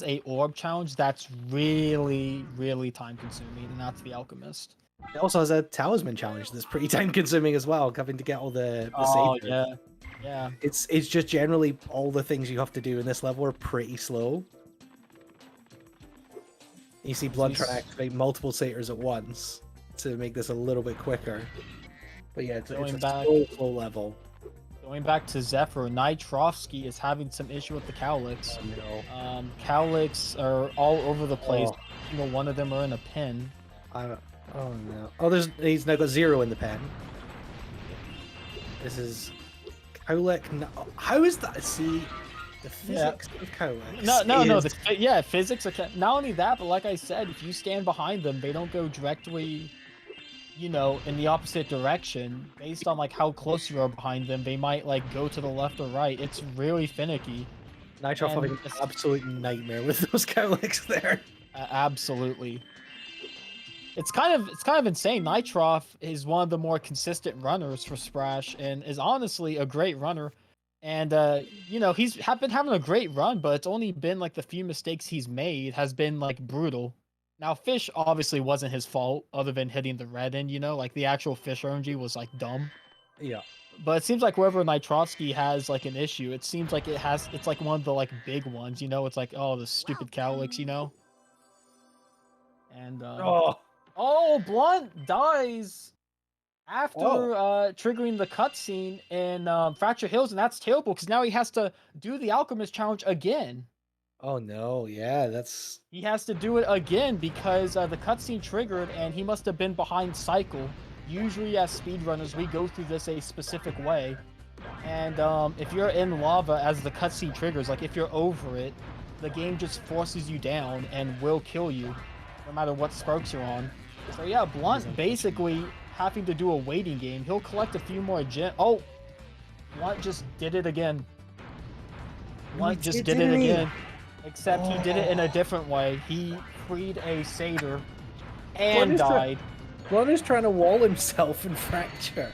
a orb challenge that's really, really time consuming, and that's the Alchemist. It also has a talisman challenge that's pretty time consuming as well, having to get all the yeah. Yeah. It's just generally all the things you have to do in this level are pretty slow. You see Blunt trying to activate multiple satyrs at once to make this a little bit quicker. But yeah, it's a slow level. Going back to Zephyr, Nitrovsky is having some issue with the cowlicks. Oh, no. Cowlicks are all over the place. You know, one of them are in a pen. Oh no. Oh, he's now got 0 in the pen. This is Cowlick. How is that? See, the physics of Cowlick. No. Yeah, physics. Not only that, but like I said, if you stand behind them, they don't go directly, you know, in the opposite direction. Based on like how close you are behind them, they might like go to the left or right. It's really finicky. Nitroff having an absolute nightmare with those Cowlicks there. Absolutely. It's kind of insane. Nitroff is one of the more consistent runners for SPRASH and is honestly a great runner. And you know, he's been having a great run, but it's only been like the few mistakes he's made has been like brutal. Now, fish obviously wasn't his fault, other than hitting the red end. You know, like the actual fish RNG was like dumb. Yeah. But it seems like wherever Nitrovsky has like an issue, it seems like it's like one of the like big ones. You know, it's like, oh, the stupid Cowlicks, you know. And oh, Blunt dies after triggering the cutscene in Fracture Hills, and that's terrible because now he has to do the Alchemist challenge again. Oh no, yeah, that's... He has to do it again because the cutscene triggered, and he must have been behind Cycle. Usually as speedrunners, we go through this a specific way. And if you're in lava as the cutscene triggers, like if you're over it, the game just forces you down and will kill you, no matter what sparks you're on. So yeah, Blunt basically having to do a waiting game. He'll collect a few more gems. Oh! Blunt just did it again. Blunt just did it again. Except he did it in a different way. He freed a satyr and died. Blunt is trying to wall himself in Fracture.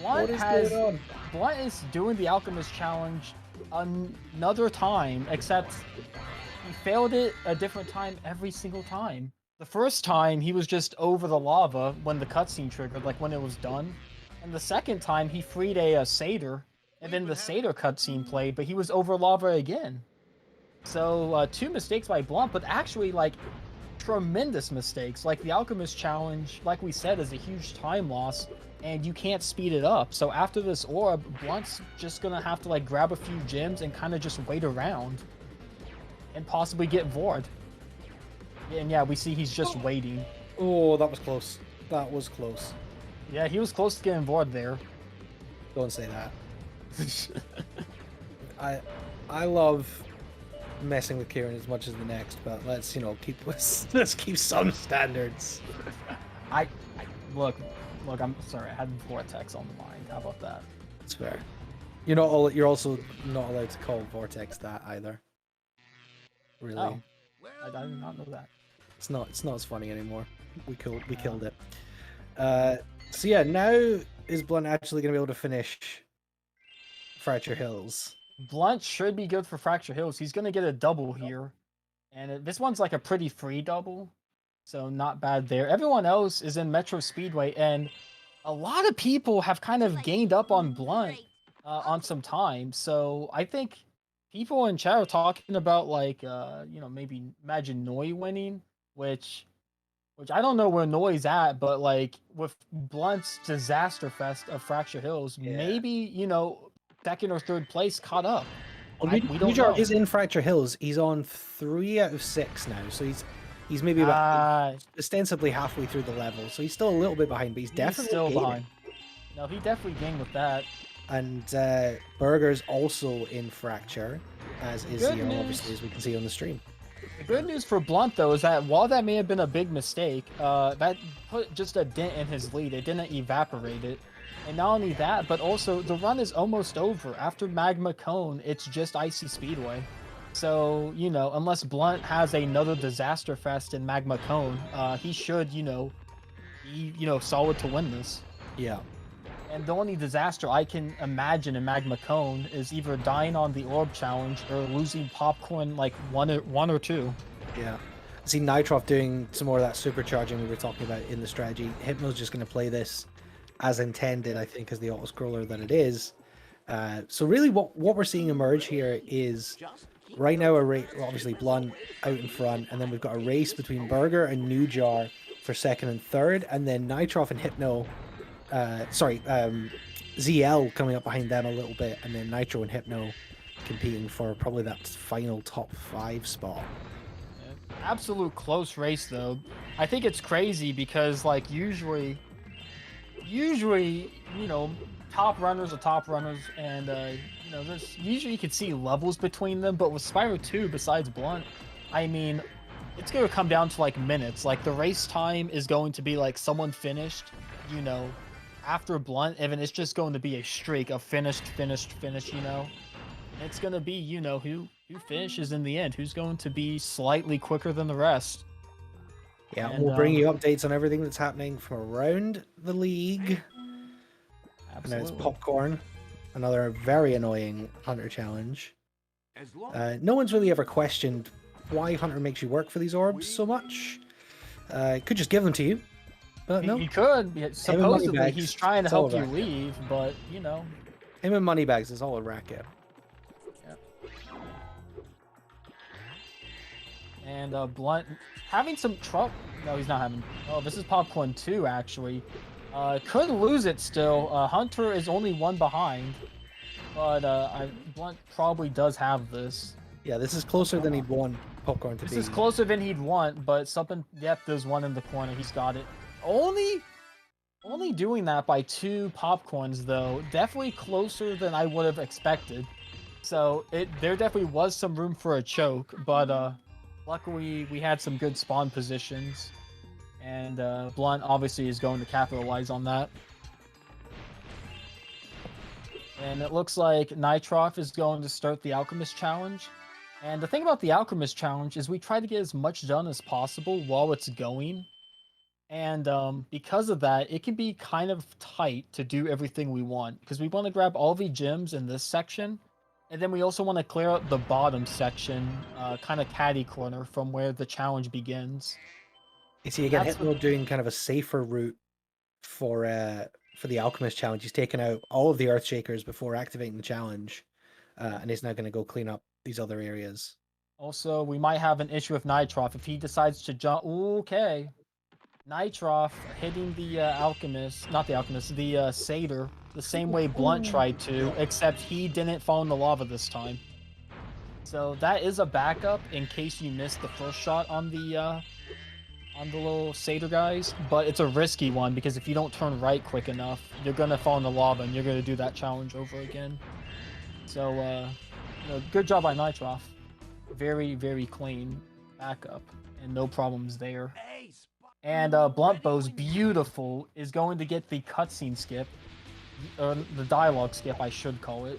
What is going on? Blunt is doing the Alchemist challenge another time, except he failed it a different time every single time. The first time, he was just over the lava when the cutscene triggered, like when it was done. And the second time, he freed a satyr, and then the satyr cutscene played, but he was over lava again. So, 2 mistakes by Blunt, but actually, like, tremendous mistakes. Like, the Alchemist challenge, like we said, is a huge time loss, and you can't speed it up. So after this orb, Blunt's just gonna have to, like, grab a few gems and kind of just wait around. And possibly get Vord. And yeah, we see he's just waiting. Oh, that was close. That was close. Yeah, he was close to getting Vord there. Don't say that. I love messing with Kieran as much as the next, but let's, you know, let's keep some standards. Look, I'm sorry, I had Vortex on the mind. How about that? That's fair. You're also not allowed to call Vortex that either. Really. Oh, I did not know that. It's not as funny anymore. We killed it. So yeah, now is Blunt actually gonna be able to finish Fracture Hills? Blunt should be good for Fracture Hills. He's gonna get a double here, and this one's like a pretty free double, so not bad there. Everyone else is in Metro Speedway, and a lot of people have kind of gained up on Blunt on some time. So I think people in chat are talking about like you know, maybe imagine Noi winning, which I don't know where Noi's at, but like with Blunt's disaster fest of Fracture Hills, maybe, you know, 2nd or 3rd place caught up. Well, we don't know. Is in Fracture Hills. He's on 3 out of 6 now, so he's maybe about ostensibly halfway through the level. So he's still a little bit behind, but he's definitely still behind. No, he definitely gained with that. And Burger's also in Fracture, as is Zero, obviously, as we can see on the stream. The good news for Blunt, though, is that while that may have been a big mistake, that put just a dent in his lead. It didn't evaporate it. And not only that, but also the run is almost over. After Magma Cone, it's just Icy Speedway. So, you know, unless Blunt has another disaster fest in Magma Cone, he should, you know, be, you know, solid to win this. Yeah. And the only disaster I can imagine in Magma Cone is either dying on the Orb Challenge or losing Popcorn like one or two. Yeah. I see Nitroff doing some more of that supercharging we were talking about in the strategy. Hypno's just going to play this as intended, I think, as the auto-scroller that it is. So really what we're seeing emerge here is right now obviously Blunt out in front, and then we've got a race between Burger and Newjar for 2nd and 3rd, and then Nitroff and Hypno ZL coming up behind them a little bit, and then Nitro and Hypno competing for probably that final top 5 spot. Absolute close race, though. I think it's crazy because, like, usually, you know, top runners are top runners, and you know, there's usually you can see levels between them, but with Spyro 2, besides Blunt, I mean, it's gonna come down to like minutes. Like the race time is going to be like someone finished, you know, after Blunt, and then it's just going to be a streak of finished, you know. It's gonna be, you know, who finishes in the end, who's going to be slightly quicker than the rest. Yeah, And, we'll bring you updates on everything that's happening from around the league. And now it's absolutely. Popcorn, another very annoying Hunter challenge. No one's really ever questioned why Hunter makes you work for these orbs so much. Could just give them to you, but no. He could. Supposedly, Moneybags, he's trying to it's all help you a racket. leave, but, you know. Him and Moneybags is all a racket. And Blunt having some trouble. No, he's not having. Oh, this is Popcorn 2, actually. Could lose it still. Hunter is only one behind. But Blunt probably does have this. Yeah, this is closer than he'd want Popcorn to be. This is closer than he'd want, but something. Yep, there's one in the corner. He's got it. Only doing that by 2 popcorns, though. Definitely closer than I would have expected. So there definitely was some room for a choke, but luckily we had some good spawn positions, and Blunt obviously is going to capitalize on that. And it looks like Nitroff is going to start the Alchemist Challenge. And the thing about the Alchemist Challenge is we try to get as much done as possible while it's going. And because of that, it can be kind of tight to do everything we want, because we want to grab all the gems in this section, and then we also want to clear out the bottom section, kind of catty corner from where the challenge begins. You see, again, Hypno doing kind of a safer route for the Alchemist Challenge. He's taken out all of the Earthshakers before activating the challenge, and he's now going to go clean up these other areas. Also, we might have an issue with Nitroff if he decides to jump. Okay. Nitroff hitting the Alchemist, not the Alchemist, the Satyr, the same way Blunt tried to, except he didn't fall in the lava this time. So that is a backup in case you missed the first shot on the little Satyr guys, but it's a risky one because if you don't turn right quick enough, you're gonna fall in the lava and you're gonna do that challenge over again. So, you know, good job by Nitroff. Very, very clean backup and no problems there. And Blunt Bow's beautiful is going to get the cutscene skip, or the dialogue skip, I should call it.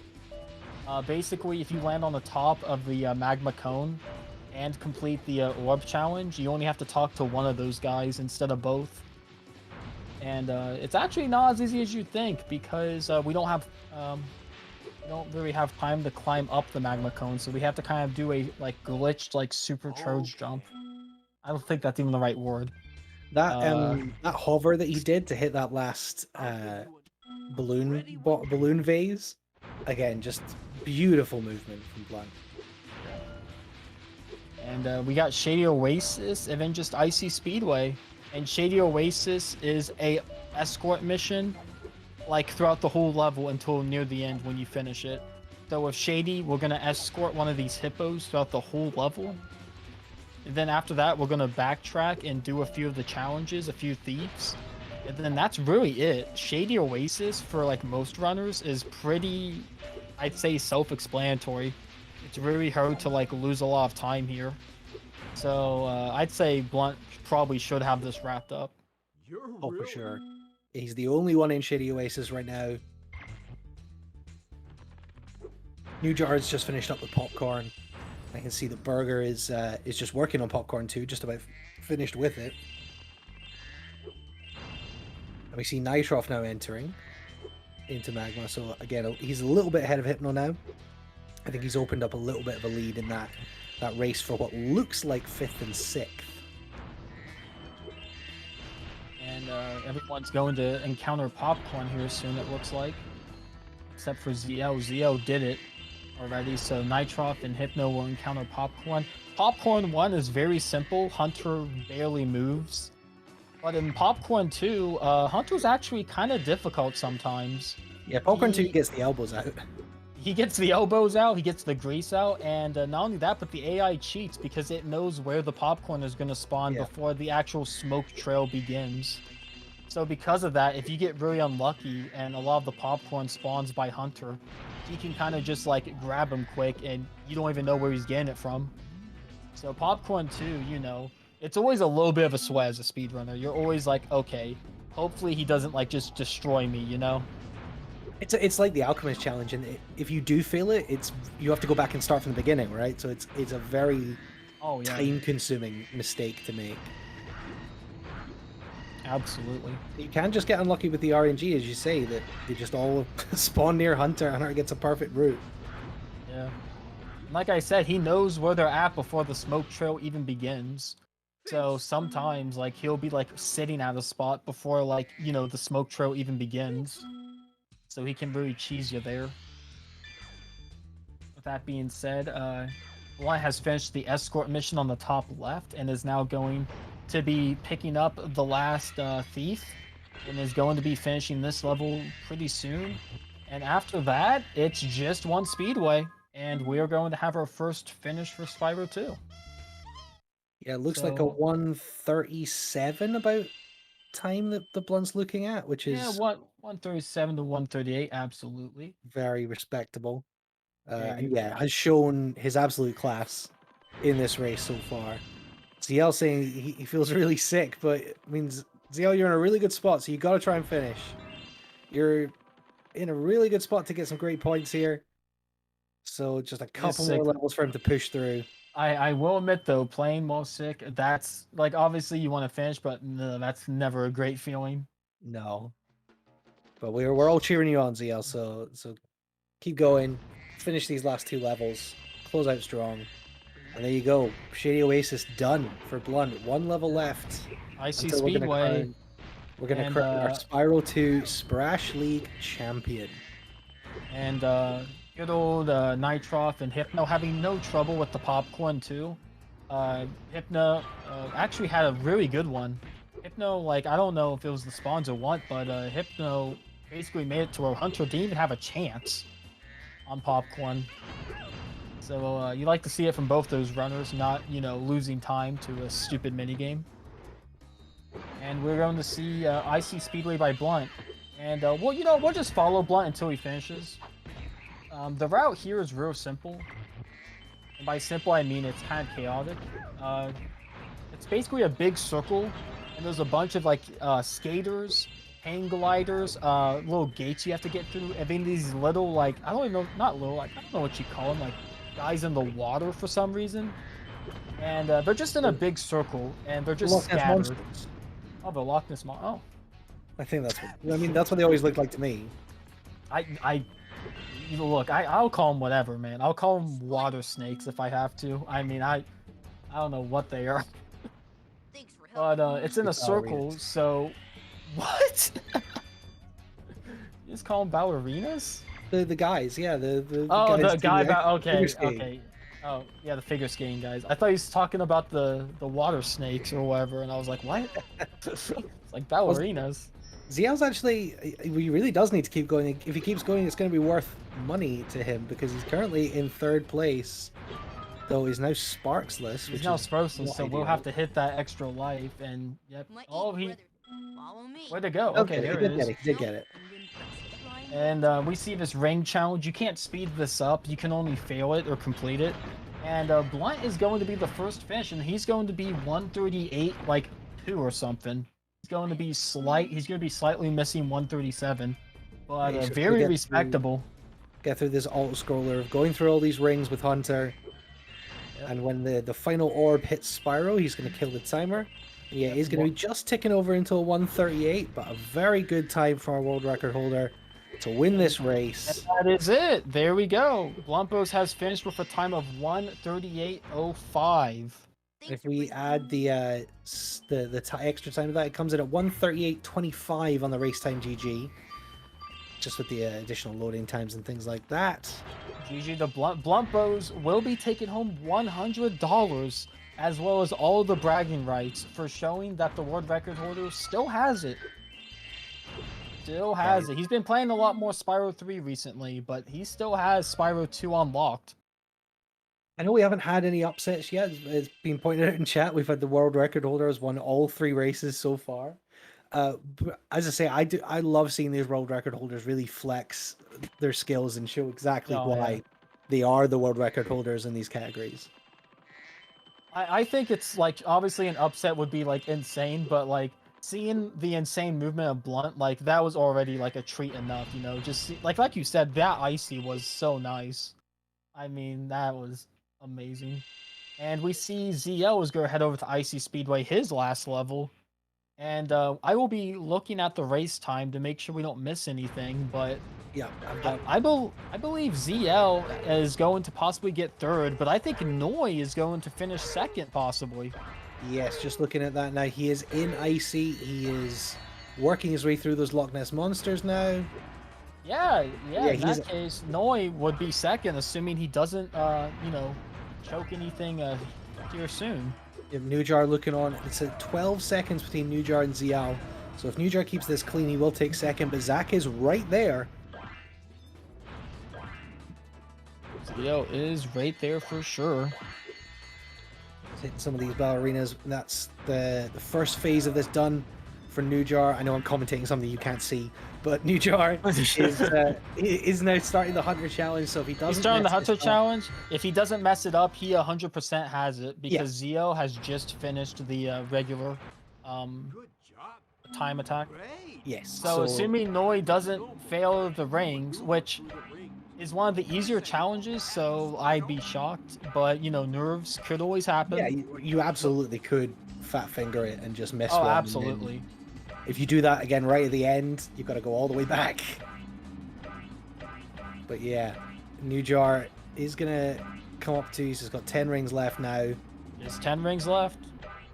Basically, if you land on the top of the magma cone and complete the orb challenge, you only have to talk to one of those guys instead of both. And it's actually not as easy as you'd think, because we don't really have time to climb up the magma cone, so we have to kind of do a like glitched like supercharged jump. I don't think that's even the right word. That hover that he did to hit that last balloon vase, again, just beautiful movement from Blunt. And we got Shady Oasis and then just Icy Speedway. And Shady Oasis is a escort mission, like throughout the whole level until near the end when you finish it. So with Shady, we're gonna escort one of these hippos throughout the whole level. And then after that, we're gonna backtrack and do a few of the challenges, a few thieves. And then that's really it. Shady Oasis, for like most runners, is pretty, I'd say, self-explanatory. It's really hard to like lose a lot of time here. So I'd say Blunt probably should have this wrapped up. Oh, for sure. He's the only one in Shady Oasis right now. New Jar's just finished up with Popcorn. I can see that Burger is just working on Popcorn too, just about finished with it. And we see Nitroff now entering into Magma, so again, he's a little bit ahead of Hypno now. I think he's opened up a little bit of a lead in that race for what looks like 5th and 6th. And everyone's going to encounter Popcorn here soon, it looks like. Except for Zio. Zio did it already, so Nitroff and Hypno will encounter Popcorn. Popcorn 1 is very simple. Hunter barely moves. But in Popcorn 2, Hunter's actually kind of difficult sometimes. Yeah, Popcorn 2 gets the elbows out. He gets the elbows out, he gets the grease out, and not only that, but the AI cheats because it knows where the popcorn is going to spawn before the actual smoke trail begins. So because of that, if you get really unlucky and a lot of the popcorn spawns by Hunter, he can kind of just like grab him quick and you don't even know where he's getting it from. So popcorn too, you know, it's always a little bit of a sweat as a speedrunner. You're always like, okay, hopefully he doesn't like just destroy me, you know? It's like the Alchemist challenge, and if you do fail it, you have to go back and start from the beginning, right? So it's a very time-consuming mistake to make. Absolutely. You can just get unlucky with the RNG, as you say, that they just all spawn near Hunter, and Hunter gets a perfect route. Yeah. Like I said, he knows where they're at before the smoke trail even begins. So sometimes, like, he'll be, like, sitting at a spot before, like, you know, the smoke trail even begins. So he can really cheese you there. With that being said, Blunt has finished the escort mission on the top left and is now going to be picking up the last thief and is going to be finishing this level pretty soon. And after that, it's just one Speedway, and we're going to have our first finish for Spyro 2. Yeah, it looks like a 1:37 about time that the Blunt's looking at, which is 137 to 138, absolutely. very respectable. Very And yeah, has shown his absolute class in this race so far. ZL saying he feels really sick, but it means ZL, you're in a really good spot, so you got to try and finish. You're in a really good spot to get some great points here. So just a couple more levels for him to push through. I will admit though, playing while sick, that's like obviously you want to finish, but no, that's never a great feeling. No. But we're all cheering you on, ZL, so keep going. Finish these last two levels. Close out strong. And there you go. Shady Oasis done for Blunt. One level left. I see Speedway. We're going to crown our Spyro 2 SPRASH League champion. And good old Nitroff and Hypno having no trouble with the popcorn too. Hypno actually had a really good one. Hypno, like, I don't know if it was the spawns or what, but Hypno basically made it to where Hunter didn't even have a chance on popcorn. So you like to see it from both those runners, not, you know, losing time to a stupid minigame. And we're going to see IC Speedway by Blunt. And, well, you know, we'll just follow Blunt until he finishes. The route here is real simple. And by simple, I mean it's kind of chaotic. It's basically a big circle, and there's a bunch of, like, skaters, hang gliders, little gates you have to get through. I mean, these little, like, I don't even know, not little, like, I don't know what you call them, like, guys in the water for some reason. And they're just in a big circle, and they're just scattered. Oh, the Loch Ness Monster. Oh. I think that's what, I mean, that's what they always look like to me. You know, look, I'll call them whatever, man. I'll call them water snakes if I have to. I mean, I don't know what they are. But it's in a circle, so... What? You just call them ballerinas? The guys, yeah, the guy okay. Oh, yeah, the figure skating guys. I thought he was talking about the water snakes or whatever, and I was like, what? It's like ballerinas. ZL's actually, he really does need to keep going. If he keeps going, it's going to be worth money to him because he's currently in 3rd place. Though he's now Sparksless. He's now Sparksless, so we'll have to hit that extra life. And yep. Oh, where'd it go? Okay, there it is. He did get it. And we see this ring challenge. You can't speed this up. You can only fail it or complete it. And Blunt is going to be the first finish, and he's going to be 138, like 2 or something. He's going to be slightly missing 137, but very respectable. Get through this auto scroller of going through all these rings with Hunter. Yep. And when the final orb hits Spyro, he's going to kill the timer. And yeah, he's going to be just ticking over into a 138, but a very good time for our world record holder to win this race. And that is it. There we go. Blumpos has finished with a time of 1:38.05. If we add the extra time of that, it comes in at 1:38.25 on the race time GG. Just with the additional loading times and things like that. GG, the Blumpos will be taking home $100, as well as all the bragging rights for showing that the world record holder still has it. Still has it. He's been playing a lot more Spyro 3 recently, but he still has Spyro 2 unlocked. I know we haven't had any upsets yet. It's been pointed out in chat. We've had the world record holder has won all 3 races so far. As I say, I love seeing these world record holders really flex their skills and show exactly Oh, why yeah. they are the world record holders in these categories. I think it's like obviously an upset would be like insane, but like seeing the insane movement of Blunt, like that was already like a treat enough, you know. Just like you said, that icy was so nice. I mean, that was amazing. And we see ZL is going to head over to Icy Speedway, his last level. And I will be looking at the race time to make sure we don't miss anything. But Yeah, I've got I believe ZL is going to possibly get third, but I think Noi is going to finish second, possibly. yes. Just looking at that now, he is in icy. He is working his way through those Loch Ness monsters now. Yeah, Yeah, in that case, Noi would be second, assuming he doesn't, you know, choke anything here soon. If Nujar looking on, it's at 12 seconds between Nujar and ZL. So if Nujar keeps this clean, he will take second. But Zach is right there. ZL is right there for sure. Hitting some of these ballerinas. That's the first phase of this done for Nujar. I know I'm commentating something you can't see, but Nujar is now starting the Hunter Challenge. So if he doesn't, He's starting the mess Hunter this up- Challenge. If he doesn't mess it up, he 100% has it because Zio has just finished the regular time attack. Yes. So assuming Noi doesn't fail the rings, which is one of the easier challenges, so I'd be shocked. But you know, nerves could always happen. Yeah, you absolutely could fat finger it and just miss Oh, one. and then absolutely. if you do that again right at the end, you've got to go all the way back. But yeah, Nujar is gonna come up to. He's got 10 rings left now, There's 10 rings left.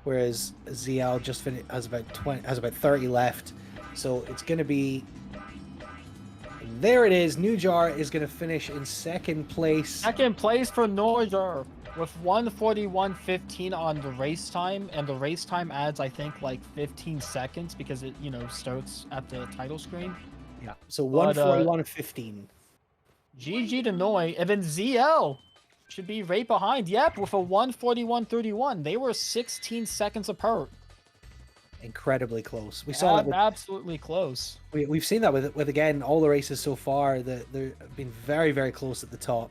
whereas ZL just has about 30 left. So it's gonna be. There it is. Nujar is gonna finish in second place. Second place for Noijar with 1:41.15 on the race time, and the race time adds, I think, like 15 seconds because it, you know, starts at the title screen. Yeah. So But, 1:41.15. GG to Noi, and then ZL should be right behind. Yep, with a 1:41.31. They were 16 seconds apart. Incredibly close. We saw that with, Absolutely close. we've seen that with again all the races so far. That they've been very very close at the top.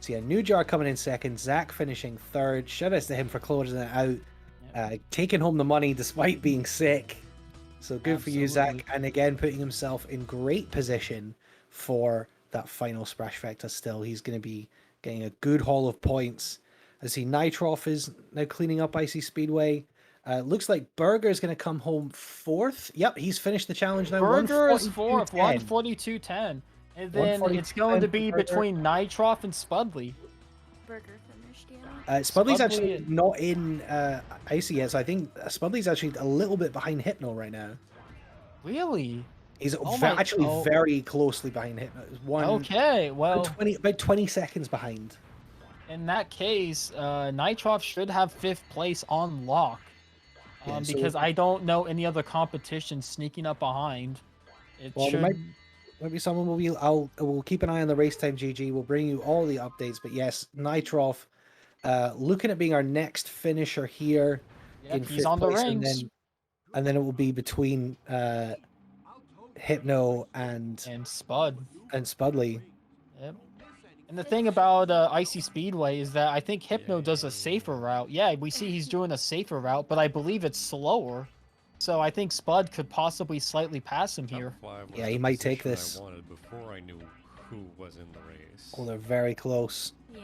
So yeah, Nujar coming in second, Zach finishing third. Shout outs to him for closing it out, taking home the money despite being sick. So good for you, Zach, and again putting himself in great position for that final Sprash Vector. Still, he's going to be getting a good haul of points. I see Nitroff is now cleaning up Icy Speedway. Looks like Burger is going to come home fourth. Yep, he's finished the challenge now. Burger is fourth, 1:42.10. 1:42.10. And then it's going to be between Nitroff and Spudley. Burger finished, Spudley's actually Spudley- not in Icy yet, so I think Spudley's actually a little bit behind Hypno right now. Really? He's Oh. very closely behind Hypno. Okay, well, About 20 seconds behind. in that case, Nitroff should have 5th place on lock. Yeah, so- Because I don't know any other competition sneaking up behind. It Well, should... maybe someone we'll keep an eye on the race time, GG. We'll bring you all the updates. But yes, Nitroff, looking at being our next finisher here. Yep, in he's fifth on the place, rings. and then it will be between Hypno and Spud. Spudley. Yep. And the thing about Icy Speedway is that I think Hypno does a safer route. Yeah, we see he's doing a safer route, but I believe it's slower. So I think Spud could possibly slightly pass him here. Yeah, he might take this. I wanted before I knew who was in the race. Oh, they're very close. Yeah.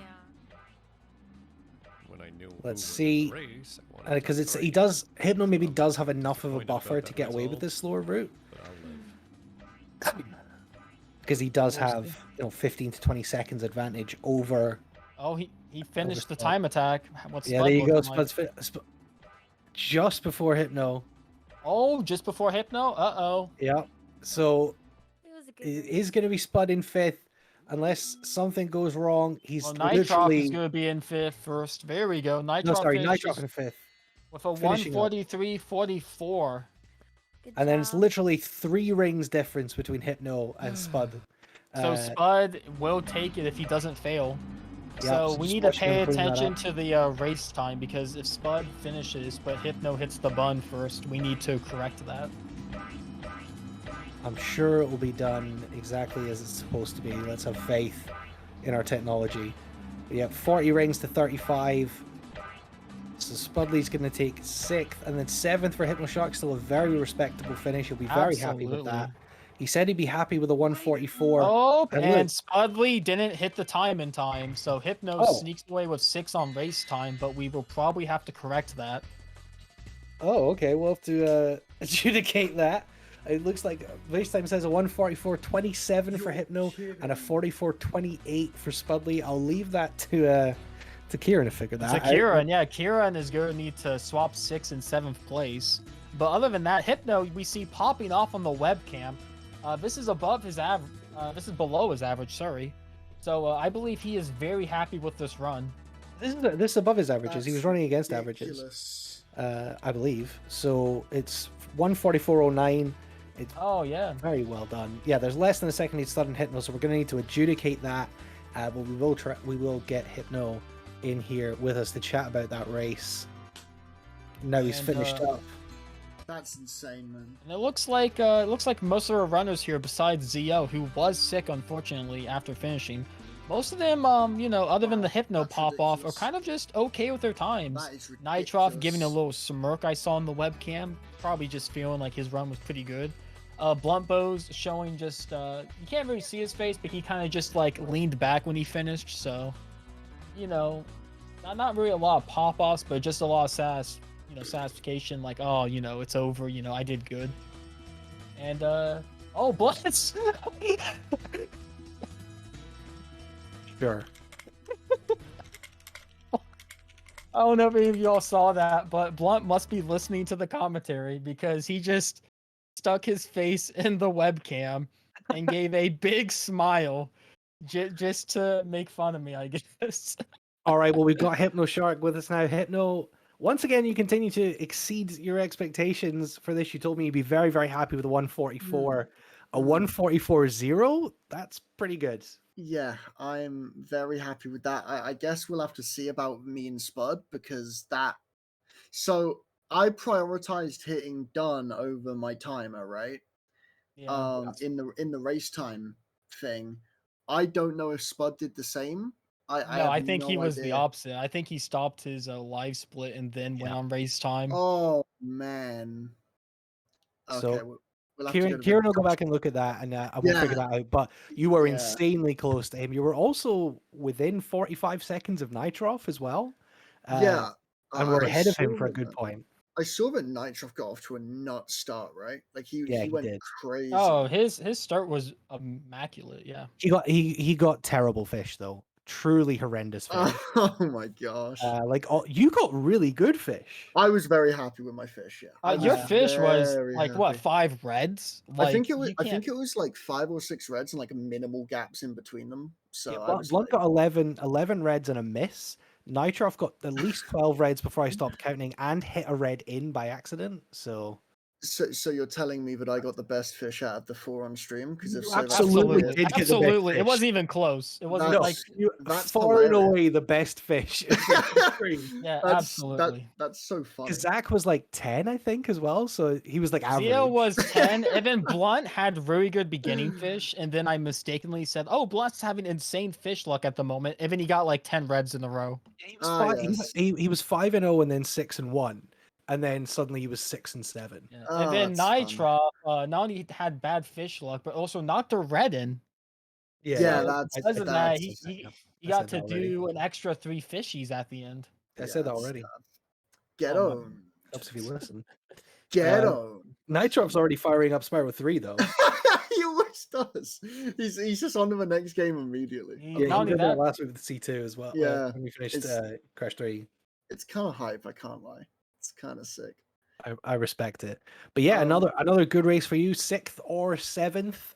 When I knew Let's who see, was in the race, I wanted because to he race, does Hypno maybe does have enough of a Point buffer about to that get away with result. this slower route. but I'll live. Because he does Where's have 15 to 20 seconds advantage over. Oh, he finished the Spud. time attack. What's Yeah, Spud there you go. looking like? Just before Hypno. Oh, just before Hypno? Uh-oh. Yeah. So It was a good it race. is going to be Spud in fifth, unless something goes wrong. He's Well, Nitroff literally is going to be in 5th first. There we go. Nitroff no, sorry, finishes Nitroff in fifth, with a finishing up. 1:43.44. Good and then it's job. literally 3 rings difference between Hypno and Spud. So Spud will take it if he doesn't fail. Yeah, So so we just need to watch pay him clean that attention up. to the race time because if Spud finishes but Hypno hits the bun first, we need to correct that. I'm sure it will be done exactly as it's supposed to be. Let's have faith in our technology. But yeah, 40 rings to 35. So Spudley's going to take 6th, and then 7th for Hypnoshark. Still a very respectable finish. He'll be very happy with that. Absolutely. He said he'd be happy with a 144. Oh, And and look, Spudley didn't hit the time in time, so Hypno Oh. sneaks away with 6 on race time, but we will probably have to correct that. oh, okay, we'll have to adjudicate that. It looks like race time says a 144.27 for Hypno and a 44.28 for Spudley. I'll leave that to Kieran to figure that To out. Kieran, yeah, Kieran is going to need to swap 6th and 7th place. But other than that, Hypno we see popping off on the webcam. This is above his average. This is below his average. Sorry. So I believe he is very happy with this run. This is above his averages. He was running against averages, ridiculous. I believe. So it's 144.09. It's Oh yeah. very well done. Yeah, there's less than a second he's starting Hypno, so we're going to need to adjudicate that. But we will get Hypno in here with us to chat about that race. Now he's And, finished up. That's insane, man. And it looks like most of our runners here, besides Zio, who was sick unfortunately after finishing, most of them, other than the Hypno That's pop off, are ridiculous. kind of just okay with their times. That is Nitroff giving a ridiculous. little smirk I saw on the webcam, probably just feeling like his run was pretty good. Blunt Bows showing just you can't really see his face, but he kind of just like leaned back when he finished. So, not really a lot of pop offs, but just a lot of satisfaction. Like, oh, it's over. I did good. And oh, Blitz. Sure. I don't know if any of y'all saw that, but Blunt must be listening to the commentary because he just stuck his face in the webcam and gave a big smile just to make fun of me, I guess. All right, well, we've got Hypnoshark with us now. Hypno, once again, you continue to exceed your expectations for this. You told me you'd be very, very happy with a 144. A 144.0? That's pretty good. Yeah, I'm very happy with that. I guess we'll have to see about me and Spud because that. So I prioritized hitting done over my timer, right? Yeah. In the race time thing. I don't know if Spud did the same. I No, have I think he no was the idea. opposite. I think he stopped his live split and then went Yeah. on race time. Oh man. Okay, So, we'll have to go to Kieran the will go back and look at that, and we'll figure that out. But you were Yeah. insanely close to him. You were also within 45 seconds of Nitroff as well. Yeah. And we're I ahead of him saw for a that- good point. I saw that Nitroff got off to a nut start, right? Like Yeah, he he went did. crazy. Oh, his start was immaculate. Yeah. He got terrible fish though. Truly horrendous fish. Oh my gosh. You got really good fish. I was very happy with my fish, yeah. I Your was fish was very like what, happy. 5 reds? I think Like, it was like 5 or 6 reds and like minimal gaps in between them. So Yeah, I was Blunt like, got 11 reds and a miss. Nitroff got at least 12 reds before I stopped counting and hit a red in by accident. So so you're telling me that I got the best fish out of the 4 on stream? Because if You so, that's absolutely hilarious. did get the best Absolutely. It fish. wasn't even close. It wasn't no, like That's far and hilarious. away the best fish. yeah, That's absolutely. that's so funny. Zach was like 10, I think, as well. So he was like average. Zio was 10, and then Blunt had very good beginning fish, and then I mistakenly said, "Oh, Blunt's having insane fish luck at the moment," and then he got like 10 reds in a row. He was Ah, five, yes. he was 5-0 and then 6-1, and then suddenly he was 6-7. Yeah. Oh, And then that's fun. Nitra not only had bad fish luck, but also knocked a red in. Yeah, So that's because of that, that's he I got said to that already. do an extra 3 fishies at the end. I said that yes, already. Get Oh, my- on. Helps if you listen. Get on. Nitroff's already firing up Spyro 3 though. He always does. He's just on to the next game immediately. He- Yeah, not he only did that that, last week with C2 as well. Yeah, When we finished it's- Crash 3. It's kind of hype, I can't lie. It's kind of sick. I respect it. But yeah, another good race for you, 6th or 7th.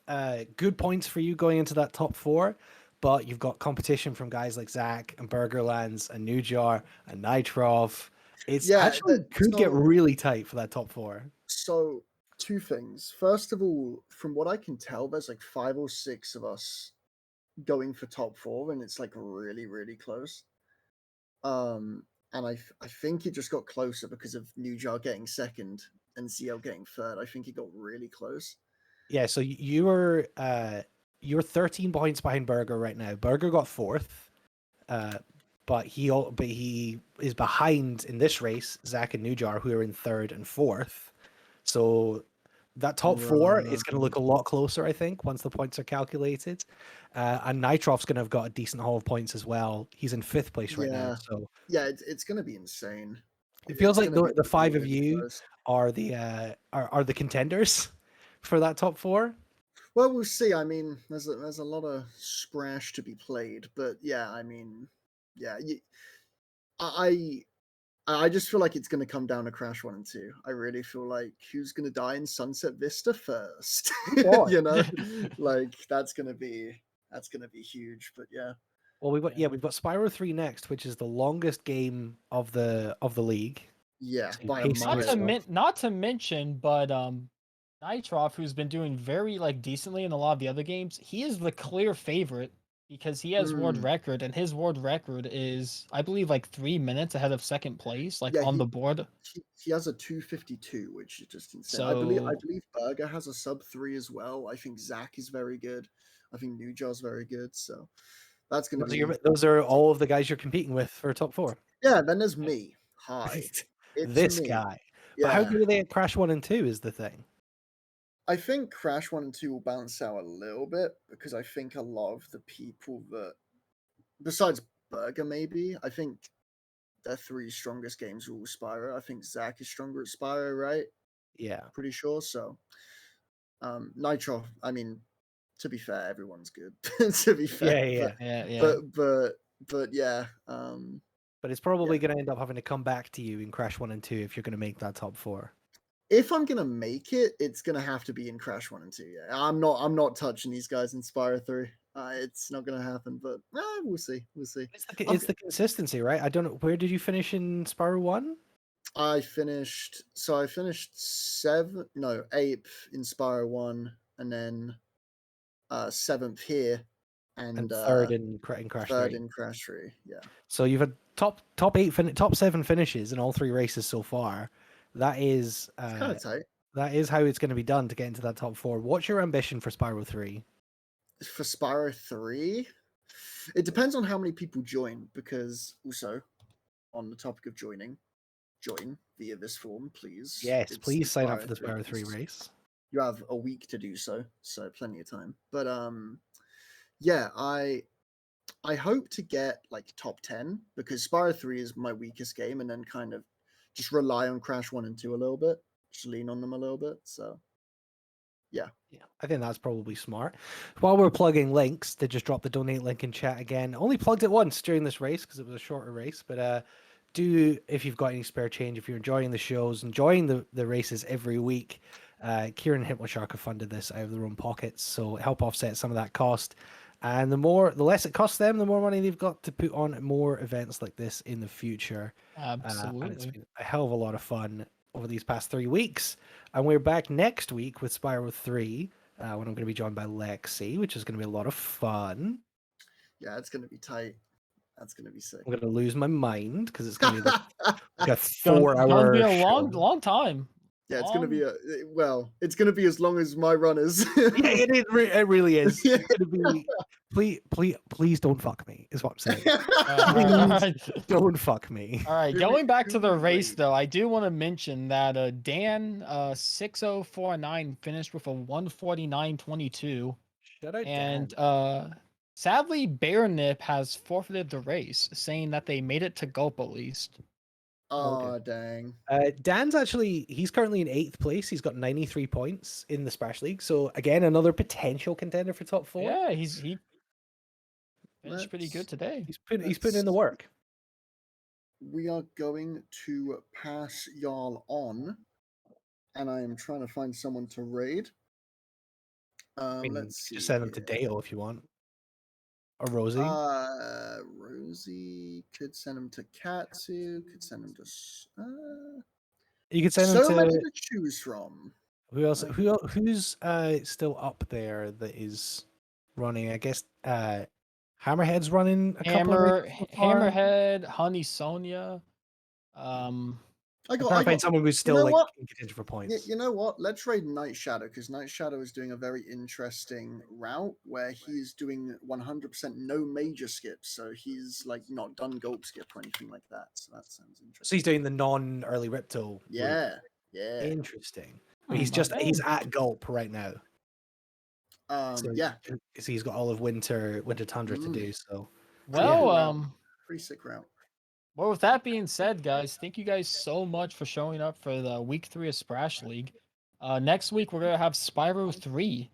Good points for you going into that top 4. But you've got competition from guys like Zach and Burgerlands and Newjar and Nitroff. It's actually could get really tight for that top 4. So 2 things. First of all, from what I can tell, there's like 5 or 6 of us going for top 4, and it's like really, really close. And I think it just got closer because of Newjar getting second and CL getting third. I think it got really close. Yeah, so you're 13 points behind Burger right now. Burger got fourth, but he is behind in this race Zach and Nujar, who are in third and fourth. So that top four is going to look a lot closer, I think, once the points are calculated. And Nitrov's going to have got a decent haul of points as well. He's in fifth place right now, Yeah. so Yeah, it's going to be insane. it feels It's like gonna be the five of really you close. are the contenders for that top four. Well, we'll see. I mean, there's a lot of SPRASH to be played, but yeah, I mean, yeah, I I just feel like it's going to come down to Crash 1 and 2. I really feel like who's going to die in Sunset Vista first? boy. You know, like that's going to be huge. But yeah, Well, we've got Spyro 3 next, which is the longest game of the league. yeah, So by a pacing Not to yourself. mile. not to mention, but Nitroff, who's been doing very decently in a lot of the other games, he is the clear favorite because he has world Mm. record, and his world record is, I believe, like 3 minutes ahead of second place, like Yeah, on the board. he has a 252, which is just insane. I So believe Berger has a sub 3 as well. I think Zach is very good. I think Nujar's very good. So that's going to be Those are all of the guys you're competing with for top four. yeah. Then there's me. Hi, it's This me. guy. But how Yeah, good are they at Crash 1 and 2 is the thing. I think Crash 1 and 2 will bounce out a little bit because I think a lot of the people that, besides Berger, maybe, I think their three strongest games are all Spyro. I think Zach is stronger at Spyro, right? Yeah. Pretty sure. So, Nitro, I mean, to be fair, everyone's good. To be fair. Yeah. yeah. But yeah. But it's probably going to end up having to come back to you in Crash 1 and 2 if you're going to make that top four. If I'm gonna make it, it's gonna have to be in Crash 1 and 2. Yeah, I'm not touching these guys in Spyro 3. It's not gonna happen, but we'll see. We'll see. It's the consistency, right? I don't know. Where did you finish in Spyro 1? I finished 8th in Spyro 1, and then 7th here, and third in Crash 3rd 3. in Crash 3. Yeah. So you've had top 7 finishes in all three races so far. That is It's kind of tight. that is how it's going to be done to get into that top four. What's your ambition for Spyro 3? For Spyro 3, it depends on how many people join, because also on the topic of join via this form, please. Yes, It's please sign up for the Spyro Spyro 3 race. You have a week to do so plenty of time. But yeah, I hope to get like top 10 because Spyro 3 is my weakest game, and then kind of just rely on Crash 1 and 2 a little bit, just lean on them a little bit. So yeah, I think that's probably smart. While we're plugging links, they just drop the donate link in chat again. Only plugged it once during this race because it was a shorter race, but do, if you've got any spare change, if you're enjoying the shows, enjoying the races every week, Kieran and Hypnoshark have funded this out of their own pockets, so help offset some of that cost. And the less it costs them, the more money they've got to put on more events like this in the future. Absolutely. And it's been a hell of a lot of fun over these past 3 weeks. And we're back next week with Spyro 3, when I'm going to be joined by Lexi, which is going to be a lot of fun. yeah, it's gonna be tight. That's gonna be sick. I'm going to lose my mind because it's going to be like a Gonna 4-hour be a show. long time. Yeah, it's gonna be it's gonna be as long as my run is. Yeah, it really is. Yeah. It's going to be, please don't fuck me, is what I'm saying. All right. Don't fuck me. All right, going back to the race though, I do want to mention that Dan 6049 finished with a 149.22, Shout out and Dan. sadly Bear Nip has forfeited the race, saying that they made it to Gulp at least. Oh dang. Dan's he's currently in 8th place. He's got 93 points in the Splash League. So again, another potential contender for top 4. Yeah, he finished pretty good today. He's putting in the work. We are going to pass y'all on, and I am trying to find someone to raid. I mean, Let's see. just send them to here. Dale if you want. Or Rosie. Rosie could send him to Katsu. Could send him to. You could send them so many to to choose from. who else? Who's still up there that is running? I guess Hammerhead's running a couple of races so far. Hammerhead, Honey Sonia, I'm trying to find someone who's still know like what? in contention for You, points. you know what? Let's raid Night Shadow because Night Shadow is doing a very interesting route where he's doing 100% no major skips. So he's like not done Gulp skip or anything like that. So that sounds So interesting. he's doing the non-early Ripto. route. Yeah, yeah. Interesting. But he's not he's bad. at Gulp right now. So, Yeah. So he's got all of winter Tundra to do. So Well, route. Pretty sick route. well, with that being said, guys, thank you guys so much for showing up for the week 3 of Sprash League. Next week we're gonna have Spyro 3,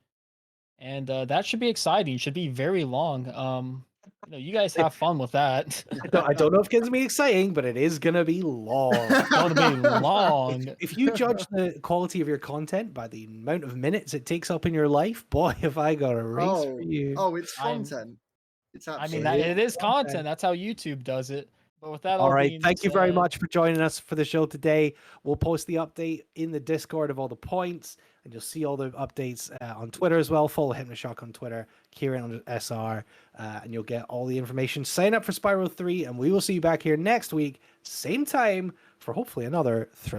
and that should be exciting. Should be very long. You guys have fun with that. I don't know if it's gonna be exciting, but it is gonna be long. It's gonna be long. If you judge the quality of your content by the amount of minutes it takes up in your life, boy, have I got a race for you. Oh, it's I'm- content. It's I mean, absolutely. it is content. That's how YouTube does it. But with that, All right. being Thank you very said- much for joining us for the show today. We'll post the update in the Discord of all the points, and you'll see all the updates on Twitter as well. Follow Hypnoshark on Twitter, Kieran on SR, and you'll get all the information. Sign up for Spyro 3, and we will see you back here next week, same time, for hopefully another thrilling.